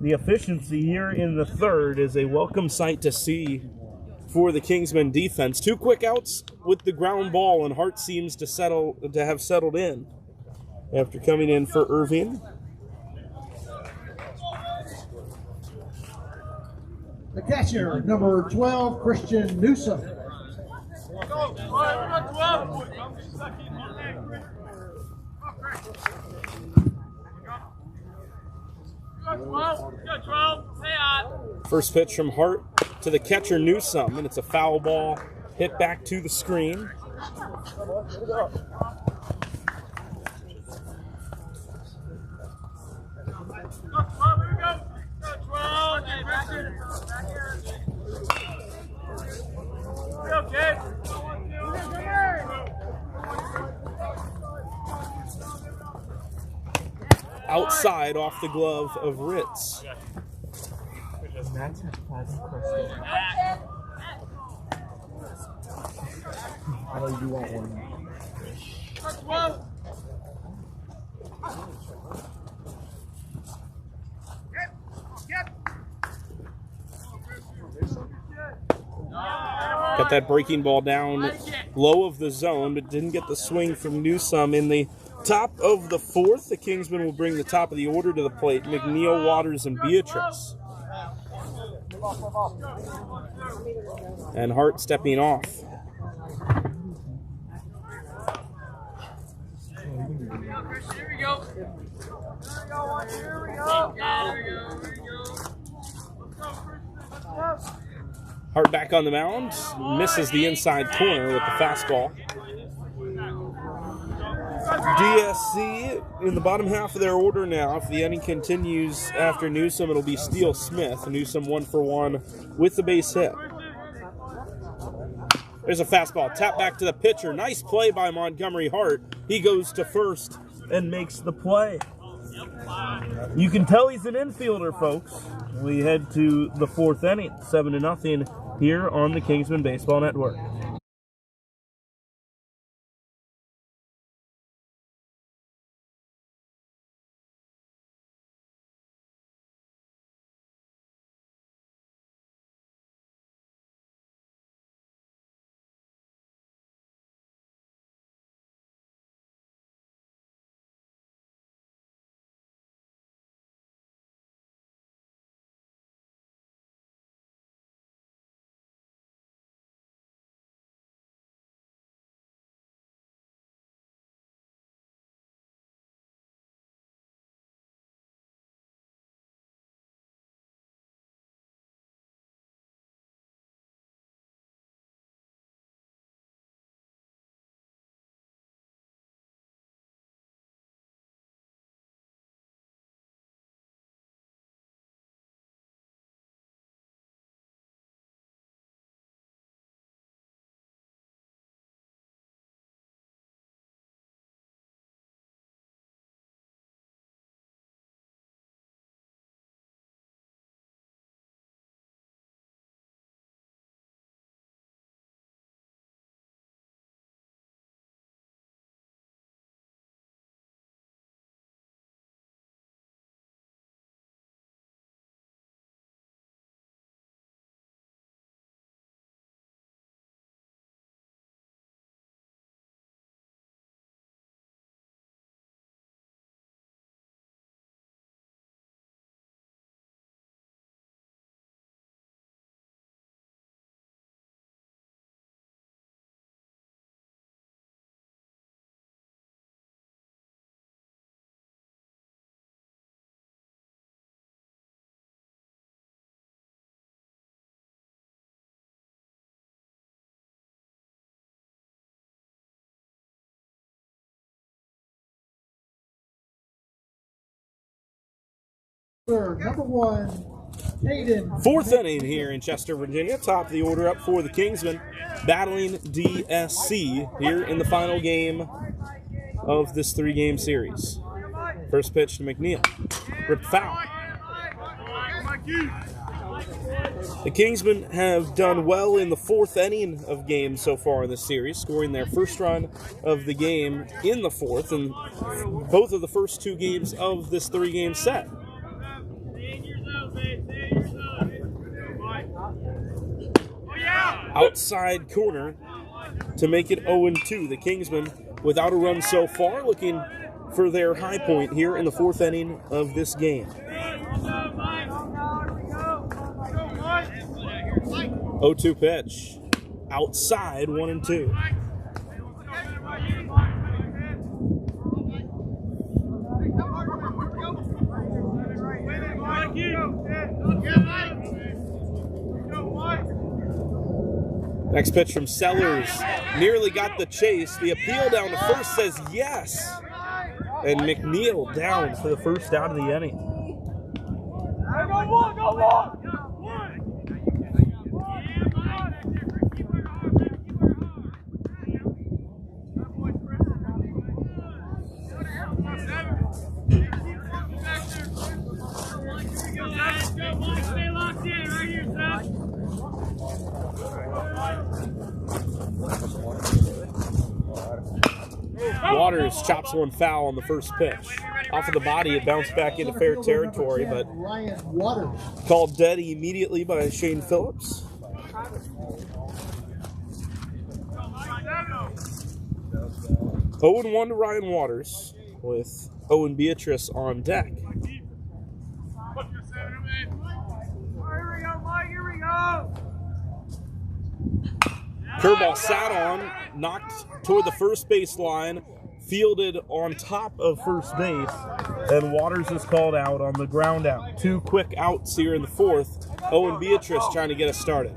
B: The efficiency here in the third is a welcome sight to see for the Kingsmen defense. 2 quick outs with the ground ball, and Hart seems to have settled in after coming in for Irving.
A: The catcher, number 12, Christian Newsome.
B: First pitch from Hart to the catcher Newsome, and it's a foul ball hit back to the screen. Outside off the glove of Ritz.
A: I know you want one.
B: Got that breaking ball down low of the zone, but didn't get the swing from Newsome. In the top of the fourth, the Kingsmen will bring the top of the order to the plate. McNeil, Waters, and Beatrice. And Hart stepping off.
D: Here we go.
B: Hart back on the mound, misses the inside corner with the fastball. DSC in the bottom half of their order now. If the inning continues after Newsome, it'll be Steele Smith. Newsome 1 for 1 with the base hit. There's a fastball. Tap back to the pitcher. Nice play by Montgomery Hart. He goes to first and makes the play. You can tell he's an infielder, folks. We head to the fourth inning, 7-0 here on the Kingsmen Baseball Network.
A: Sir, number 1, Hayden.
B: Fourth inning here in Chester, Virginia. Top of the order up for the Kingsmen, battling DSC here in the final game of this 3-game series. First pitch to McNeil. Ripped foul. The Kingsmen have done well in the 4th inning of games so far in this series, scoring their first run of the game in the 4th, and both of the first 2 games of this 3-game set. Outside corner to make it 0-2. The Kingsmen, without a run so far, looking for their high point here in the 4th inning of this game. 0-2 pitch. Outside, 1-2. Next pitch from Sellers. Nearly got the chase. The appeal down to first says yes. And McNeil down for the first out of the inning. Waters chops one foul on the first pitch. Off of the body, it bounced back into fair territory, but called dead immediately by Shane Phillips. Owen 1 to Ryan Waters with Owen Beatrice on deck. Curveball sat on, knocked toward the first base line, fielded on top of first base, and Waters is called out on the ground out. 2 quick outs here in the 4th. Owen Beatrice trying to get us started.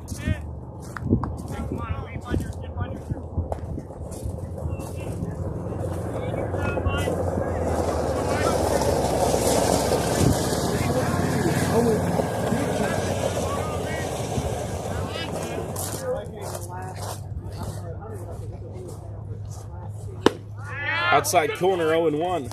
B: Outside corner, 0-1.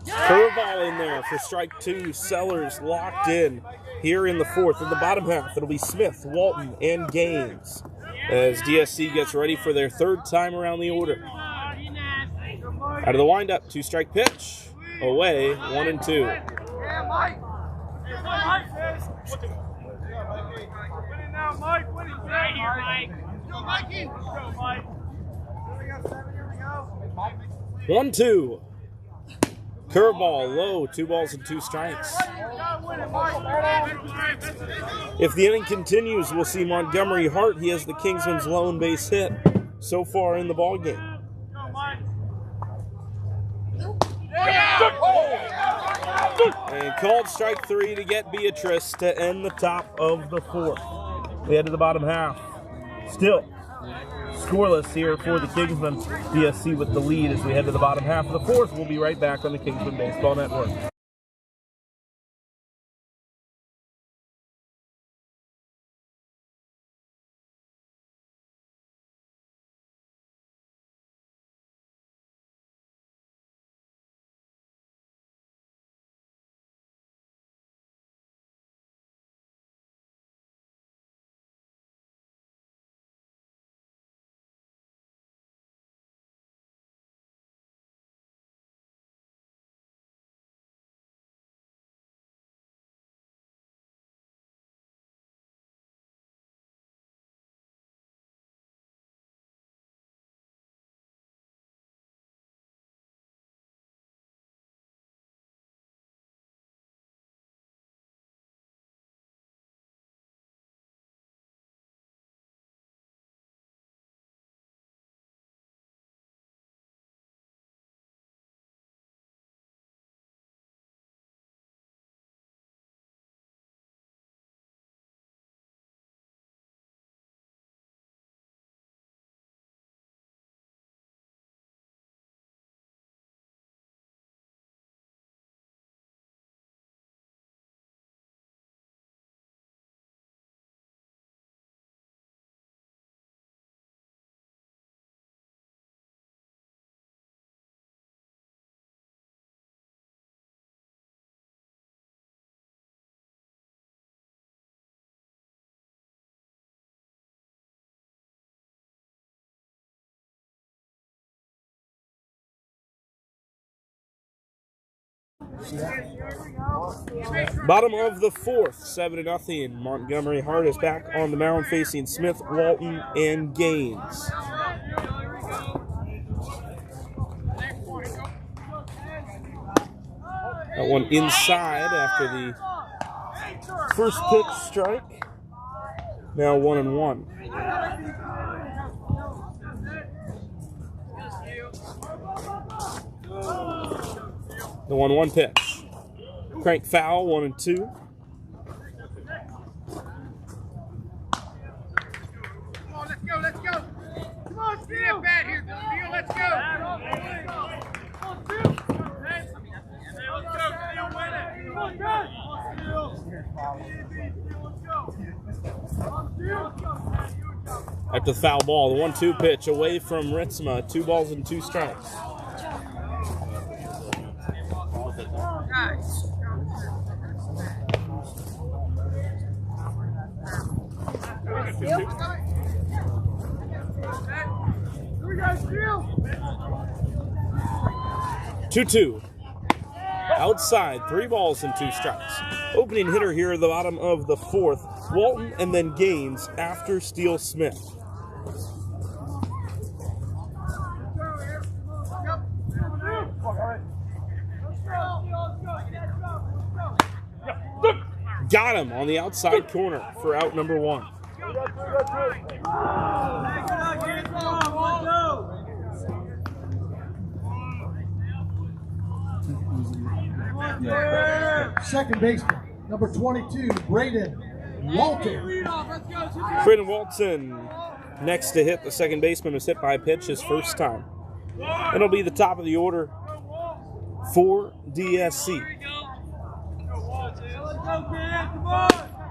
B: Curveball in there for strike 2. Sellers locked in here in the 4th. In the bottom half, it'll be Smith, Walton, and Gaines as DSC gets ready for their 3rd time around the order. Out of the windup, 2-strike pitch. Away, 1-2. One, 2. Curveball low, 2 balls and 2 strikes. If the inning continues, we'll see Montgomery Hart. He has the Kingsmen's lone base hit so far in the ballgame. And called strike 3 to get Beatrice to end the top of the 4th. We head to the bottom half. Still scoreless here for the Kingsmen. DSC with the lead as we head to the bottom half of the 4th. We'll be right back on the Kingsmen Baseball Network. Bottom of the fourth, 7-0. Montgomery Hart is back on the mound facing Smith, Walton, and Gaines. That one inside after the first pitch strike. Now 1-1. The 1-1 pitch. Crank foul, 1-2.
C: Come on, let's go. Come on, stand bad here, Bill. Let's go.
B: After the foul ball, the 1-2 pitch away from Ritzma. 2 balls and 2 strikes. Two. Outside, 3 balls and 2 strikes. Opening hitter here at the bottom of the fourth, Walton, and then Gaines after Steele Smith. Got him on the outside corner for out number 1.
A: Second baseman, number 22, Braden Walton.
B: Braden Walton, next to hit the second baseman, was hit by a pitch his first time. It'll be the top of the order for DSC.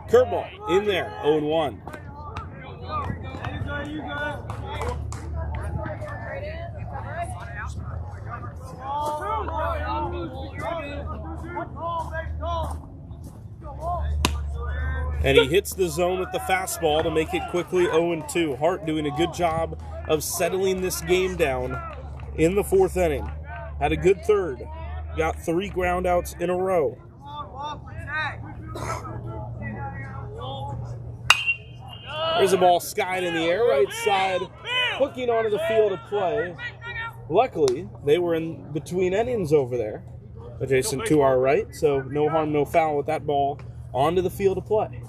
B: Curveball in there, 0-1. And he hits the zone with the fastball to make it quickly 0-2. Hart doing a good job of settling this game down in the fourth inning. Had a good third. Got 3 groundouts in a row. There's a ball skied in the air, right side, hooking onto the field of play. Luckily, they were in between innings over there, adjacent to our right, so no harm, no foul with that ball onto the field of play.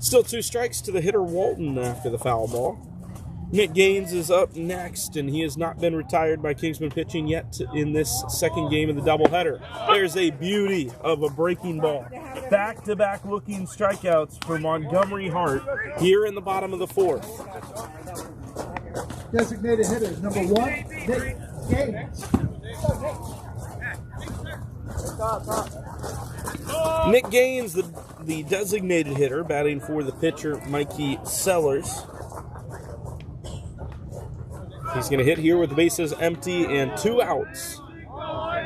B: Still 2 strikes to the hitter Walton after the foul ball. Nick Gaines is up next, and he has not been retired by Kingsman pitching yet in this second game of the doubleheader. There's a beauty of a breaking ball. Back-to-back looking strikeouts for Montgomery Hart here in the bottom of the fourth.
A: Designated hitters, number 1, Nick Gaines.
B: Nick Gaines, the designated hitter, batting for the pitcher, Mikey Sellers. He's going to hit here with the bases empty and 2 outs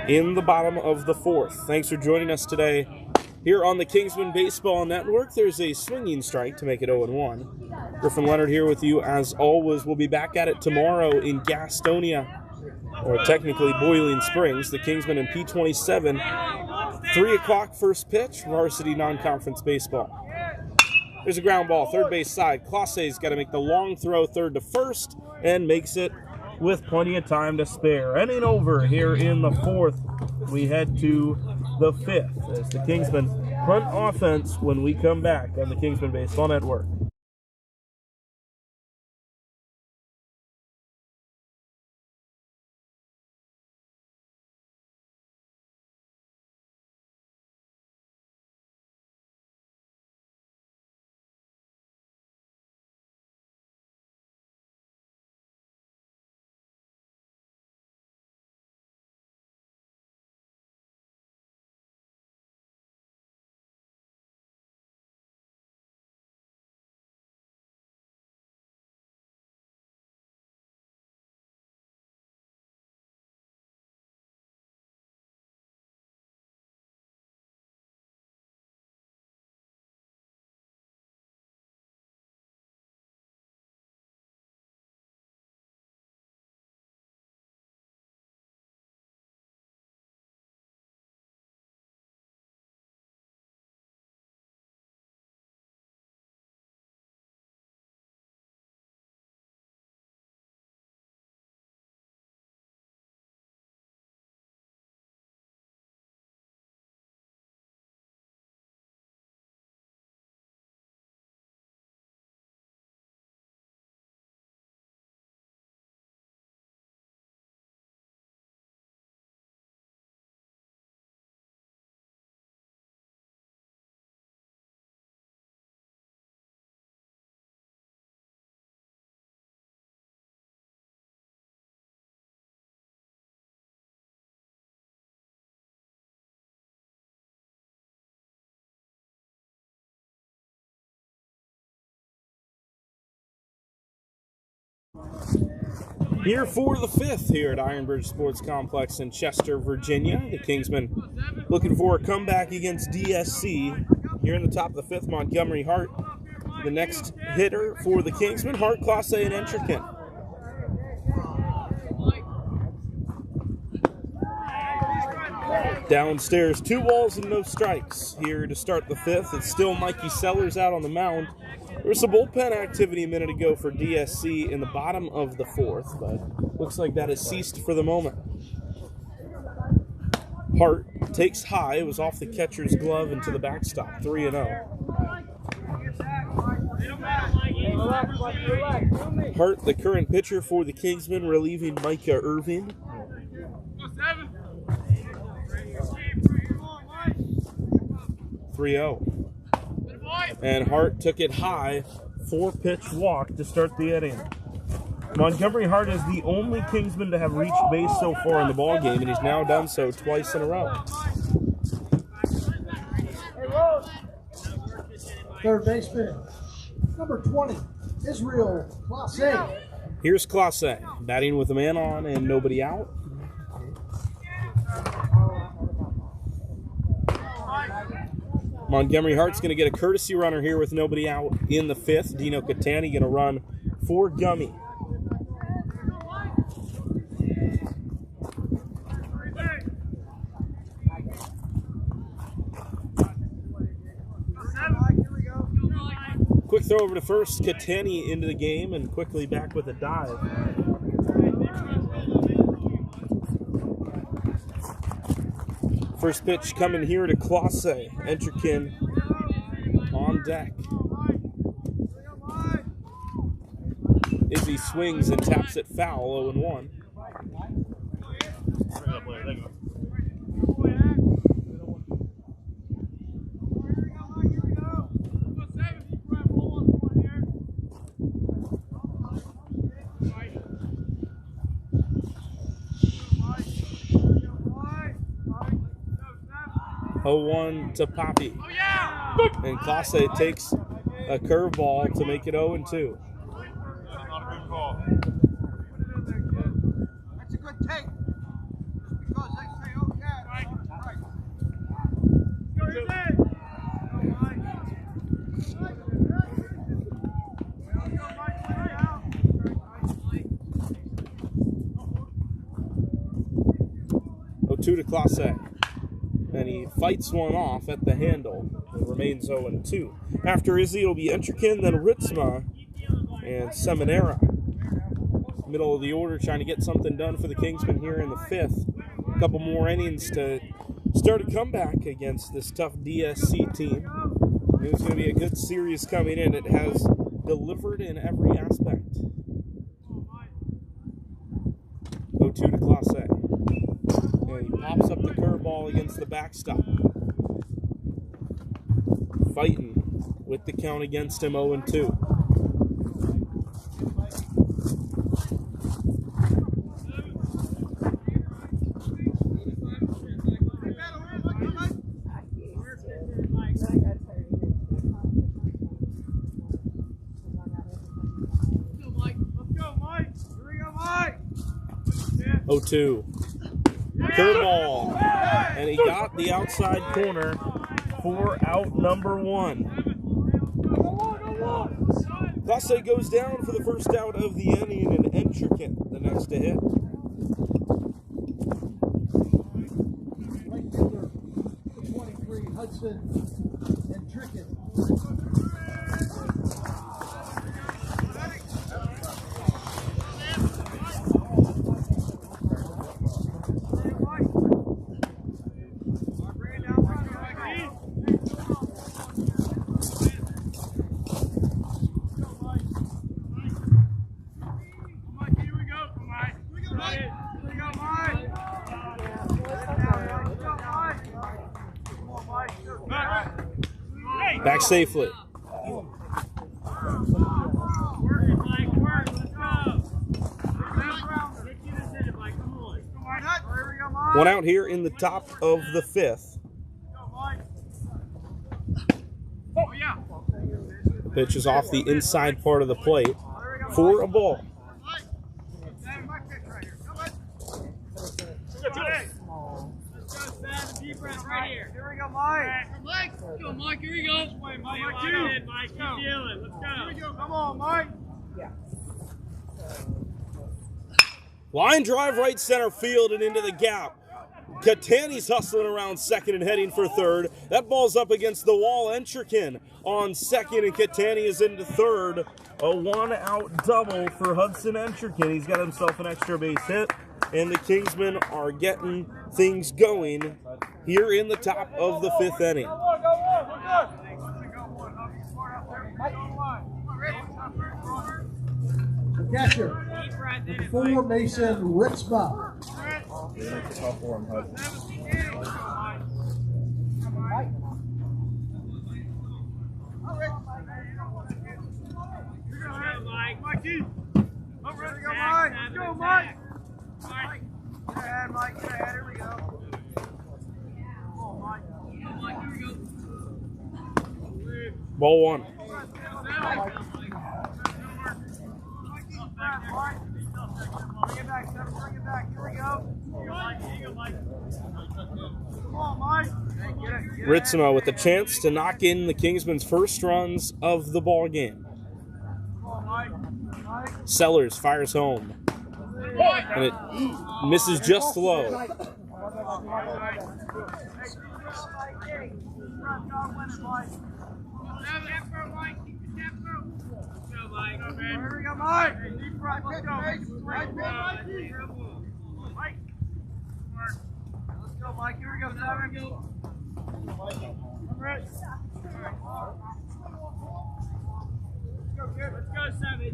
B: in the bottom of the fourth. Thanks for joining us today here on the Kingsmen Baseball Network. There's a swinging strike to make it 0-1. Griffin Leonard here with you as always. We'll be back at it tomorrow in Gastonia, or technically Boiling Springs, the Kingsmen in P27. 3 o'clock first pitch, varsity non-conference baseball. There's a ground ball, third base side. Clase's got to make the long throw third to first and makes it with plenty of time to spare. Inning over here in the fourth. We head to the fifth as the Kingsmen punt offense when we come back on the Kingsmen Baseball Network. Here for the fifth here at Ironbridge Sports Complex in Chester, Virginia. The Kingsmen looking for a comeback against DSC. Here in the top of the fifth, Montgomery Hart, the next hitter for the Kingsmen. Hart, Class A, and Intricate. Downstairs, 2 balls and no strikes here to start the fifth. It's still Mikey Sellers out on the mound. There was some bullpen activity a minute ago for DSC in the bottom of the fourth, but looks like that has ceased for the moment. Hart takes high. It was off the catcher's glove into the backstop, 3-0. Hart, the current pitcher for the Kingsmen, relieving Micah Irving. 3-0. And Hart took it high, 4-pitch walk to start the inning. Montgomery Hart is the only Kingsman to have reached base so far in the ballgame, and he's now done so twice in a row.
A: Third baseman, number 20, Israel Class A.
B: Here's Class A, batting with a man on and nobody out. Montgomery Hart's going to get a courtesy runner here with nobody out in the fifth. Dino Catani going to run for Gummy. Quick throw over to first. Catani into the game and quickly back with a dive. First pitch coming here to Class A. Enterkin on deck. Izzy swings and taps it foul, 0-1. Oh, 0-1 to Poppy. And Class A takes a curveball to make it 0-2.
C: That's a good take. Just because they say, oh yeah, right.
B: Go 2 to Class A. And he fights one off at the handle. It remains 0-2. After Izzy, it'll be Entrikin, then Ritzma, and Seminara. Middle of the order, trying to get something done for the Kingsmen here in the fifth. A couple more innings to start a comeback against this tough DSC team. It's going to be a good series coming in. It has delivered in every aspect. 0-2 to Class A. And he pops up the curveball against the backstop. Fighting with the count against him, 0-2. Oh, 2. Curveball. And he got the outside corner for out number 1. Class A goes down for the first out of the inning, and Intricate the next to hit.
A: Right fielder, 23, Hudson Intricate.
B: Back safely. One out here in the top of the fifth. Pitch is off the inside part of the plate for a ball.
C: go, Mike. Mike. Go, Mike. Here we go. Mike, Mike, keep dealing. Let's go. Here we go. Come on, Mike.
B: Line drive right center field and into the gap. Catani's hustling around second and heading for third. That ball's up against the wall. Entrikin on second, and Catani is into third. A one-out double for Hudson Entrikin. He's got himself an extra base hit, and the Kingsmen are getting things going here in the top of the fifth inning.
A: The catcher, for Mason Ritzma.
F: Tough for him, Hudson.
C: Mikey. I'm ready to go, Mike. Let's go, Mike. Mike. Get ahead, Mike. Get ahead. Here we go. Come on, Mike. Mike, here we go.
B: Ball one.
C: Bring it back, Seven. Bring it back. Here we go. Here you go, Mike. Come on, Mike. Hey, get it.
B: Ritzma with a chance to knock in the Kingsmen's first runs of the ball game.
C: Come on, Mike.
B: Sellers fires home, and it misses just low.
C: Here we go, Mike. Deep right. Let's go. Mike. Let's go, Mike. Here we go, Seven. I'm ready. Let's go, Seven.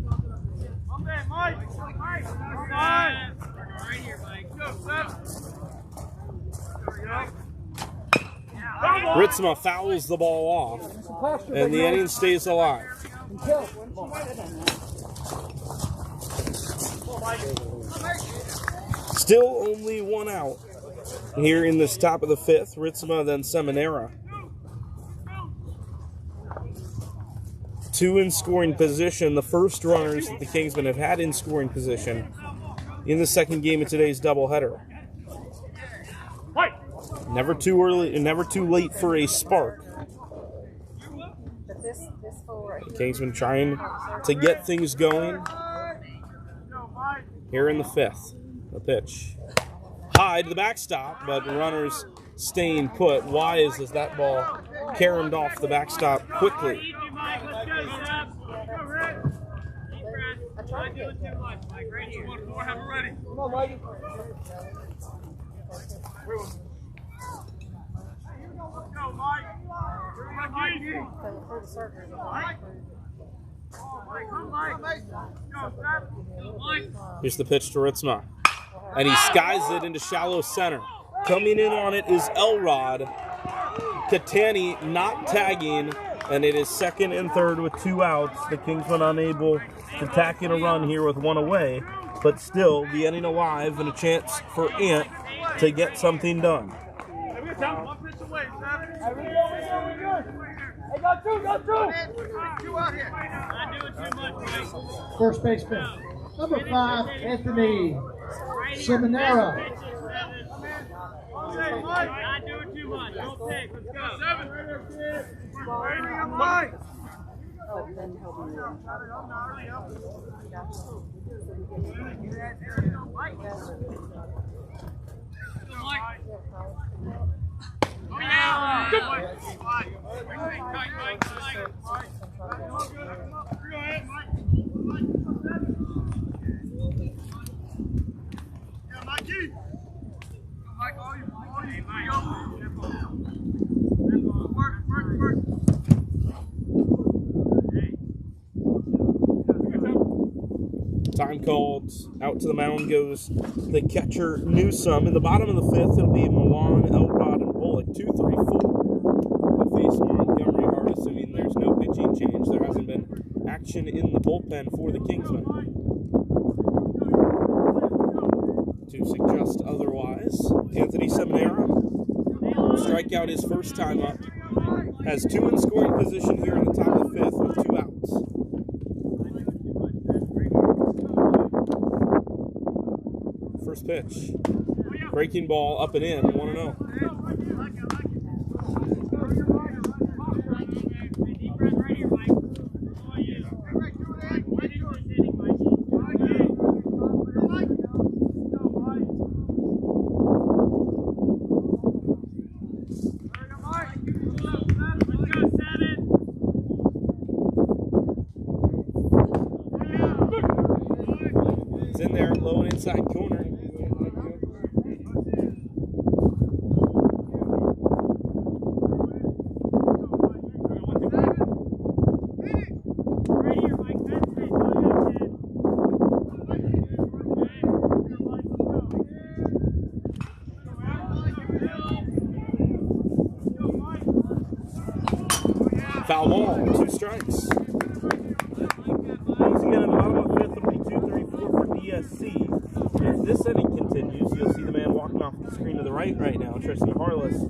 C: I'm there, Mike. Mike. Right here, Mike. Go, Seven. There we go.
B: Ritzma fouls the ball off, and the inning stays alive. Still only one out here in this top of the fifth. Ritzma, then Seminara. Two in scoring position. The first runners that the Kingsmen have had in scoring position in the second game of today's doubleheader. Never too early and never too late for a spark. The Kingsmen trying to get things going here in the fifth. The pitch. High to the backstop, but runners staying put. Wise as that ball caromed off the backstop quickly. Here's the pitch to Ritzma, and he skies it into shallow center. Coming in on it is Elrod. Catani not tagging, and it is second and third with two outs. The Kingsmen unable to tack in a run here with one away, but still the inning alive and a chance for Ant to get something done.
C: One pitch away, Hey, go two! Two out here. Not doing too much, Mike.
A: First baseman, number 5, Anthony Seminara.
C: Not doing too much. Don't take. Let's go. Seven. Waiting on Mike. Oh, yeah. Good.
B: Time called. Out to the mound goes the catcher Newsome. In the bottom of the fifth, it'll be Milan, Elrod, and Bullock. 2, 3, 4. The face Montgomery Hart, assuming there's no pitching change. There hasn't been action in the bullpen for the Kingsmen to suggest otherwise. Anthony Seminara, strikeout his first time up, has two in scoring position here in the top of the fifth with two outs. First pitch. Breaking ball up and in, 1-0. It's in there, low and inside corner. Foul ball, 2 strikes. Once again, in the bottom of the 5th, it'll be 2-3-4 for DSC. If this inning continues, you'll see the man walking off the screen to the right now, Tristan Harless. Who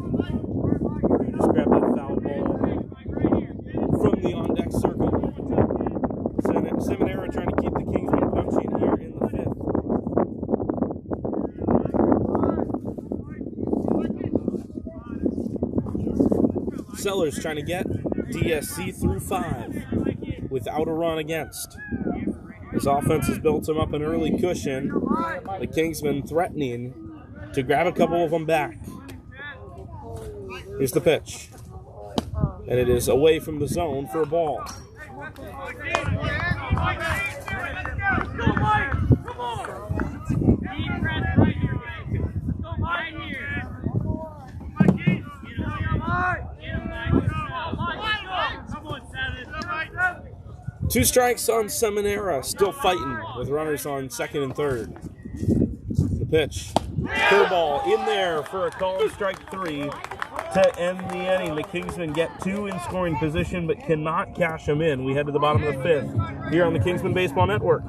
B: just grabbed that foul ball from the on-deck circle. Seminara trying to keep the Kingsmen punching here in the 5th. Sellers trying to get DSC through 5 without a run against. His offense has built him up an early cushion. The Kingsmen threatening to grab a couple of them back. Here's the pitch. And it is away from the zone for a ball. Two strikes on Seminara, still fighting with runners on 2nd and 3rd. The pitch. Curveball in there for a called strike 3 to end the inning. The Kingsmen get 2 in scoring position but cannot cash them in. We head to the bottom of the 5th here on the Kingsmen Baseball Network.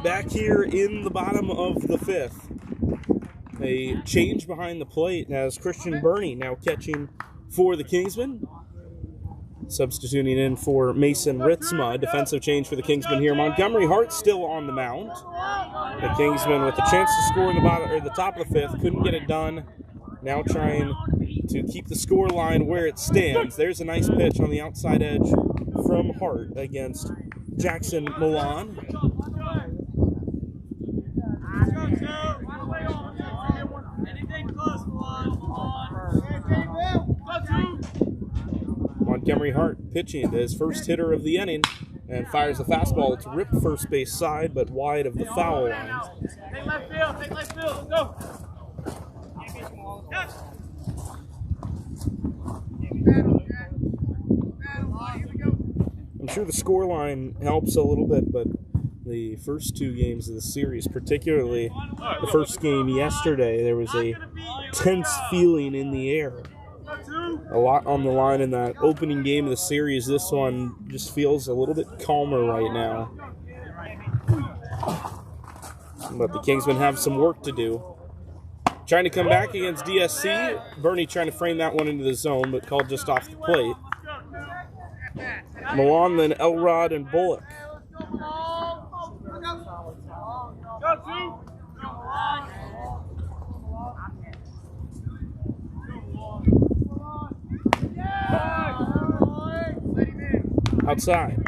B: Back here in the bottom of the 5th. A change behind the plate as Christian Burney now catching for the Kingsmen. Substituting in for Mason Ritzma, defensive change for the Kingsmen here. Montgomery Hart still on the mound. The Kingsmen with a chance to score in the top of the 5th, couldn't get it done. Now trying to keep the score line where it stands. There's a nice pitch on the outside edge from Hart against Jackson Milan. Montgomery Hart pitching to his first hitter of the inning and fires a fastball. It's ripped first base side, but wide of the foul line.
C: Take left field, let's go.
B: I'm sure the score line helps a little bit, but the first 2 games of the series, particularly the first game yesterday, there was a tense feeling in the air. A lot on the line in that opening game of the series. This one just feels a little bit calmer right now. But the Kingsmen have some work to do. Trying to come back against DSC. Bernie trying to frame that one into the zone, but called just off the plate. Milan, then Elrod and Bullock. Outside.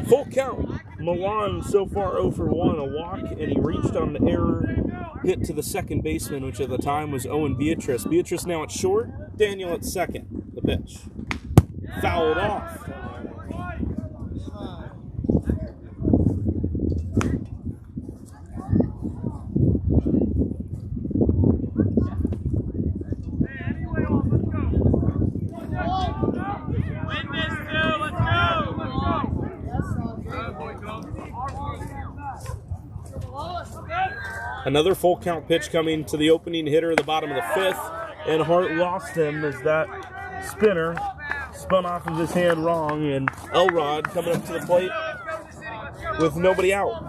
B: Full count. Milan so far 0 for 1, a walk, and he reached on an error hit to the second baseman, which at the time was Owen Beatrice. Beatrice now at short, Daniel at second. The pitch. Fouled off. Another full count pitch coming to the opening hitter at the bottom of the 5th, and Hart lost him as that spinner spun off of his hand wrong, and Elrod coming up to the plate with nobody out.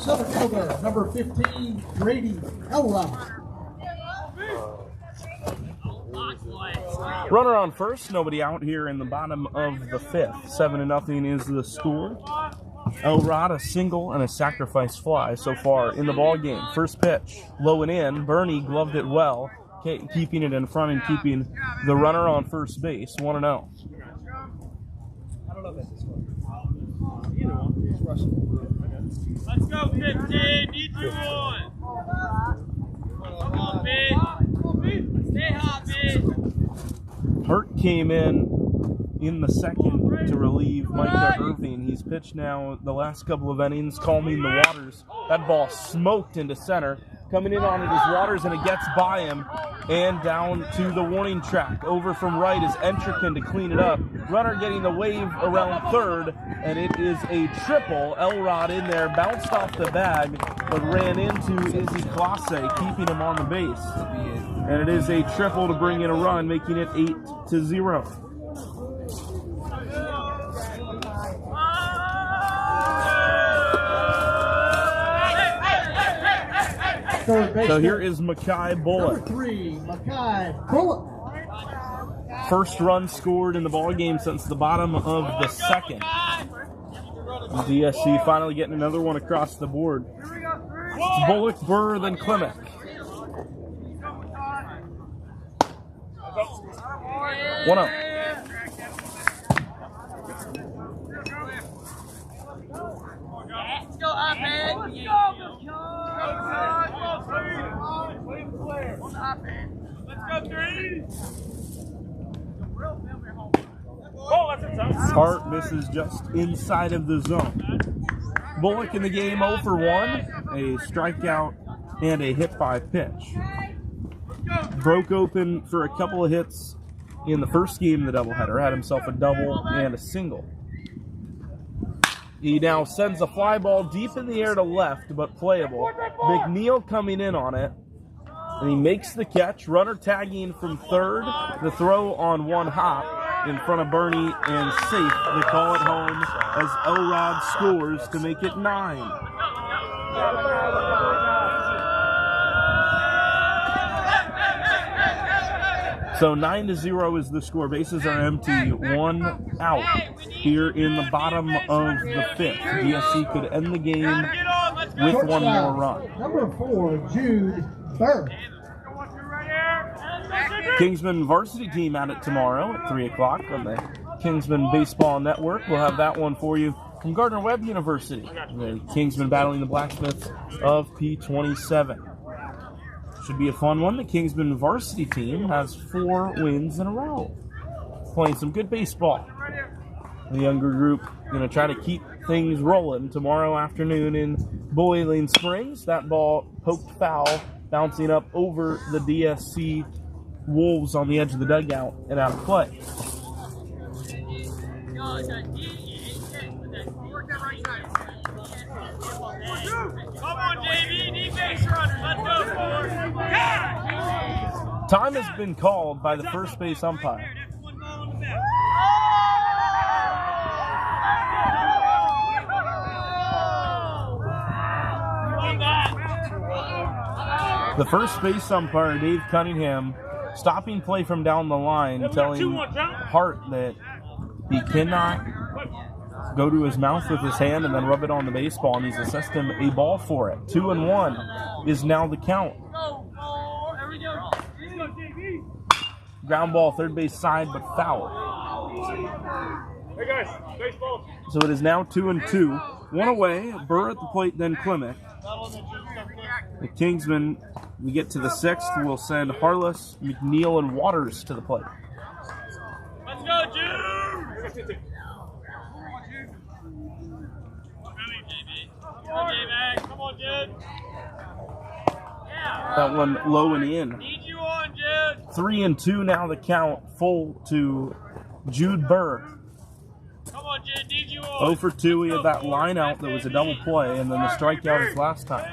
A: Center fielder, number 15, Grady Elrod.
B: Runner on first, nobody out here in the bottom of the 5th. 7-0 is the score. Elrod, a single and a sacrifice fly so far in the ball game. First pitch, low and in. Bernie gloved it well, keeping it in front and keeping the runner on first base. 1-0.
F: I don't know if that's this one. Either one. Just rush it.
C: Let's go, 15. Need you on. Come on, B. Stay hot, B.
B: Hurt came in the second to relieve Micah Irving. He's pitched now the last couple of innings, calming the waters. That ball smoked into center. Coming in on it is Waters, and it gets by him and down to the warning track. Over from right is Entrican to clean it up. Runner getting the wave around third, and it is a triple. Elrod in there, bounced off the bag, but ran into Izzy Classe, keeping him on the base. And it is a triple to bring in a run, making it 8-0. So here is Mackay Bullock.
A: Number 3, Mackay Bullock.
B: First run scored in the ball game since the bottom of the second. DSC finally getting another one across the board. It's Bullock, Burr, then Klimek. One up.
C: Let's go up, man. Let's go. Let's go, 3. Oh, that's a tough.
B: Hart misses just inside of the zone. Bullock in the game 0 for 1, a strikeout and a hit by pitch. Broke open for a couple of hits in the first game of the doubleheader, had himself a double and a single. He now sends a fly ball deep in the air to left, but playable. McNeil coming in on it, and he makes the catch. Runner tagging from third. The throw on one hop in front of Bernie and safe. They call it home as Elrod scores to make it 9. So 9-0 is the score. Bases are empty. 1 out here in the bottom of the 5th. DSC could end the game with
A: Short
B: 1 more
A: foul.
B: run.
A: Number 4, Jude Burr.
B: Kingsmen varsity team at it tomorrow at 3 o'clock on the Kingsmen Baseball Network. We'll have that one for you from Gardner-Webb University. The Kingsmen battling the Blacksmiths of P27. Should be a fun one. The Kingsmen varsity team has 4 wins in a row. Playing some good baseball. The younger group going to try to keep things rolling tomorrow afternoon in Boiling Springs. That ball poked foul, bouncing up over the DSC Wolves on the edge of the dugout and out of play.
D: Come on, JV, defense runners, let's go, Ford.
B: Time has been called by the first base umpire.
D: That's 1 ball on the back.
B: The first base umpire, Dave Cunningham, stopping play from down the line, telling Hart that he cannot go to his mouth with his hand and then rub it on the baseball, and he's assessed him a ball for it. 2-1 is now the count. Ground ball, third base side, but foul.
F: Hey guys, baseball.
B: So it is now 2-2. 1 away, Burr at the plate, then Klimek. The Kingsmen, we get to the 6th, will send Harless, McNeil, and Waters to the plate.
D: Let's go, Jude! Come on, Jude.
B: That one low and in.
D: Need you on, Jude.
B: 3-2 now the count, full to Jude Burr.
D: Come on, Jude, need you
B: 0
D: on.
B: for 2, he had that line out that was a double play, and then the strikeout his last time.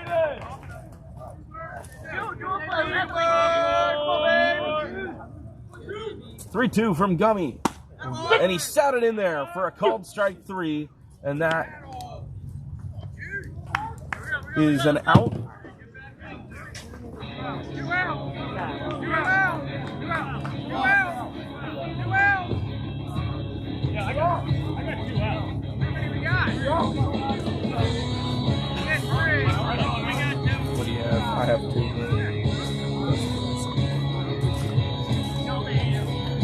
B: 3-2 from Gummy. And he sat it in there for a called strike 3, and that is an out.
D: Yeah, I got 2 out.
B: What do you have? I have 2.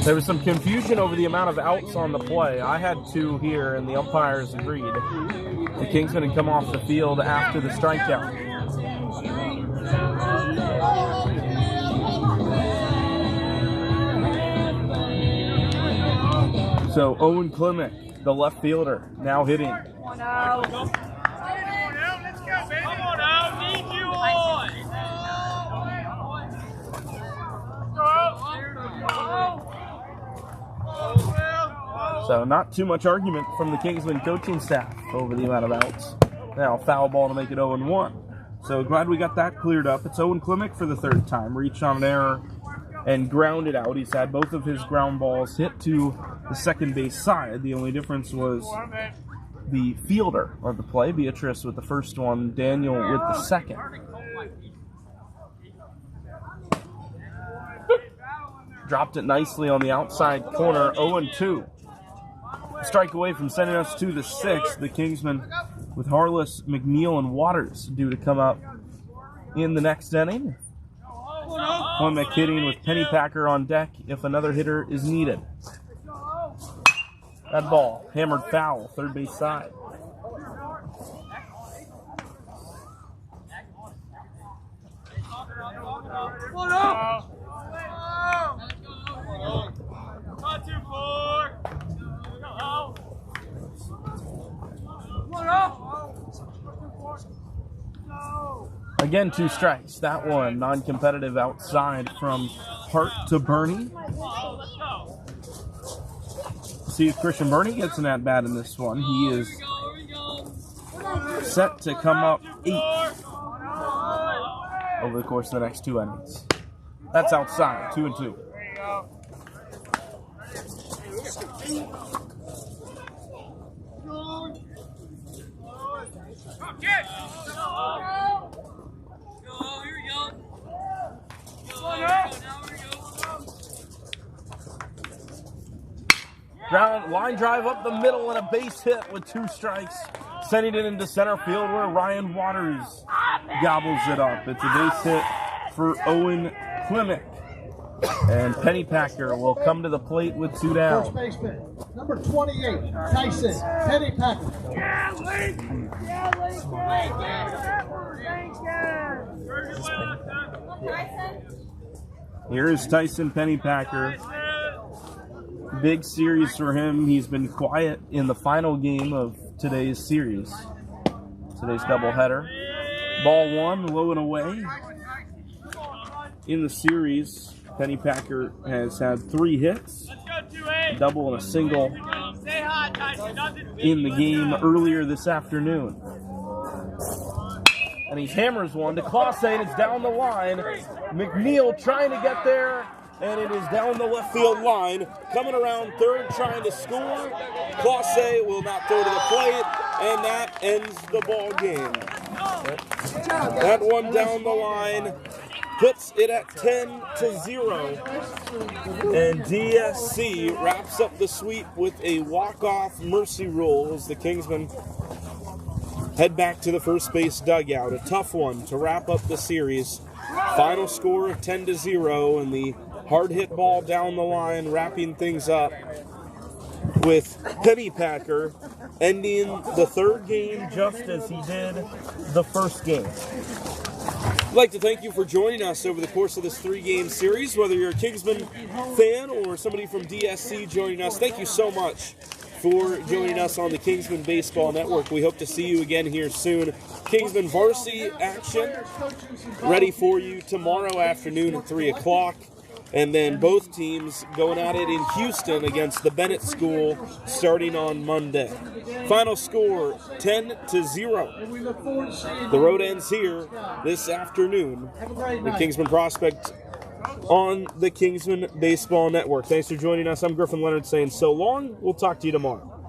B: There was some confusion over the amount of outs on the play. I had 2 here, and the umpires agreed. The Kingsmen had come off the field after the strikeout. So Owen Klimek, the left fielder, now hitting.
D: Come on out, let's go, baby. Come on out, need you on.
B: So not too much argument from the Kingsmen coaching staff over the amount of outs. Now foul ball to make it 0-1. So glad we got that cleared up. It's Owen Klimek for the 3rd time. Reached on an error and grounded out. He's had both of his ground balls hit to the second base side. The only difference was the fielder of the play. Beatrice with the first one, Daniel with the second. Dropped it nicely on the outside corner, 0-2. Strike away from sending us to the 6th. The Kingsmen with Harless, McNeil, and Waters due to come up in the next inning. Klimek hitting with Pennypacker on deck if another hitter is needed. That ball hammered foul, third base side. Again, 2 strikes. That one non-competitive outside from Hart to Bernie. See if Christian Bernie gets an at-bat in this one. He is set to come up 8 over the course of the next 2 innings. That's outside, 2-2. Ground line drive up the middle and a base hit with 2 strikes. Sending it into center field where Ryan Waters gobbles it up. It's a base hit for Owen Klimick. And Pennypacker will come to the plate with 2 down.
A: First baseman, number 28, Tyson Pennypacker.
B: Here's Tyson Pennypacker. Big series for him. He's been quiet in the final game of today's series. Today's doubleheader. Ball 1, low and away. In the series, Pennypacker has had 3 hits, a double and a single in the game earlier this afternoon. And he hammers one to Clase, and it's down the line. McNeil trying to get there, and it is down the left field line. Coming around third, trying to score. Clase will not throw to the plate, and that ends the ball game. That one down the line puts it at 10-0. And DSC wraps up the sweep with a walk-off mercy rule as the Kingsmen head back to the first base dugout. A tough one to wrap up the series. Final score of 10-0, and the hard hit ball down the line, wrapping things up with Pennypacker ending the 3rd game just as he did the 1st game. I'd like to thank you for joining us over the course of this 3-game series. Whether you're a Kingsman fan or somebody from DSC joining us, thank you so much for joining us on the Kingsman Baseball Network. We hope to see you again here soon. Kingsman varsity action ready for you tomorrow afternoon at 3 o'clock. And then both teams going at it in Houston against the Bennett School starting on Monday. Final score, 10-0. The road ends here this afternoon. The Kingsman Prospect on the Kingsman Baseball Network. Thanks for joining us. I'm Griffin Leonard saying so long. We'll talk to you tomorrow.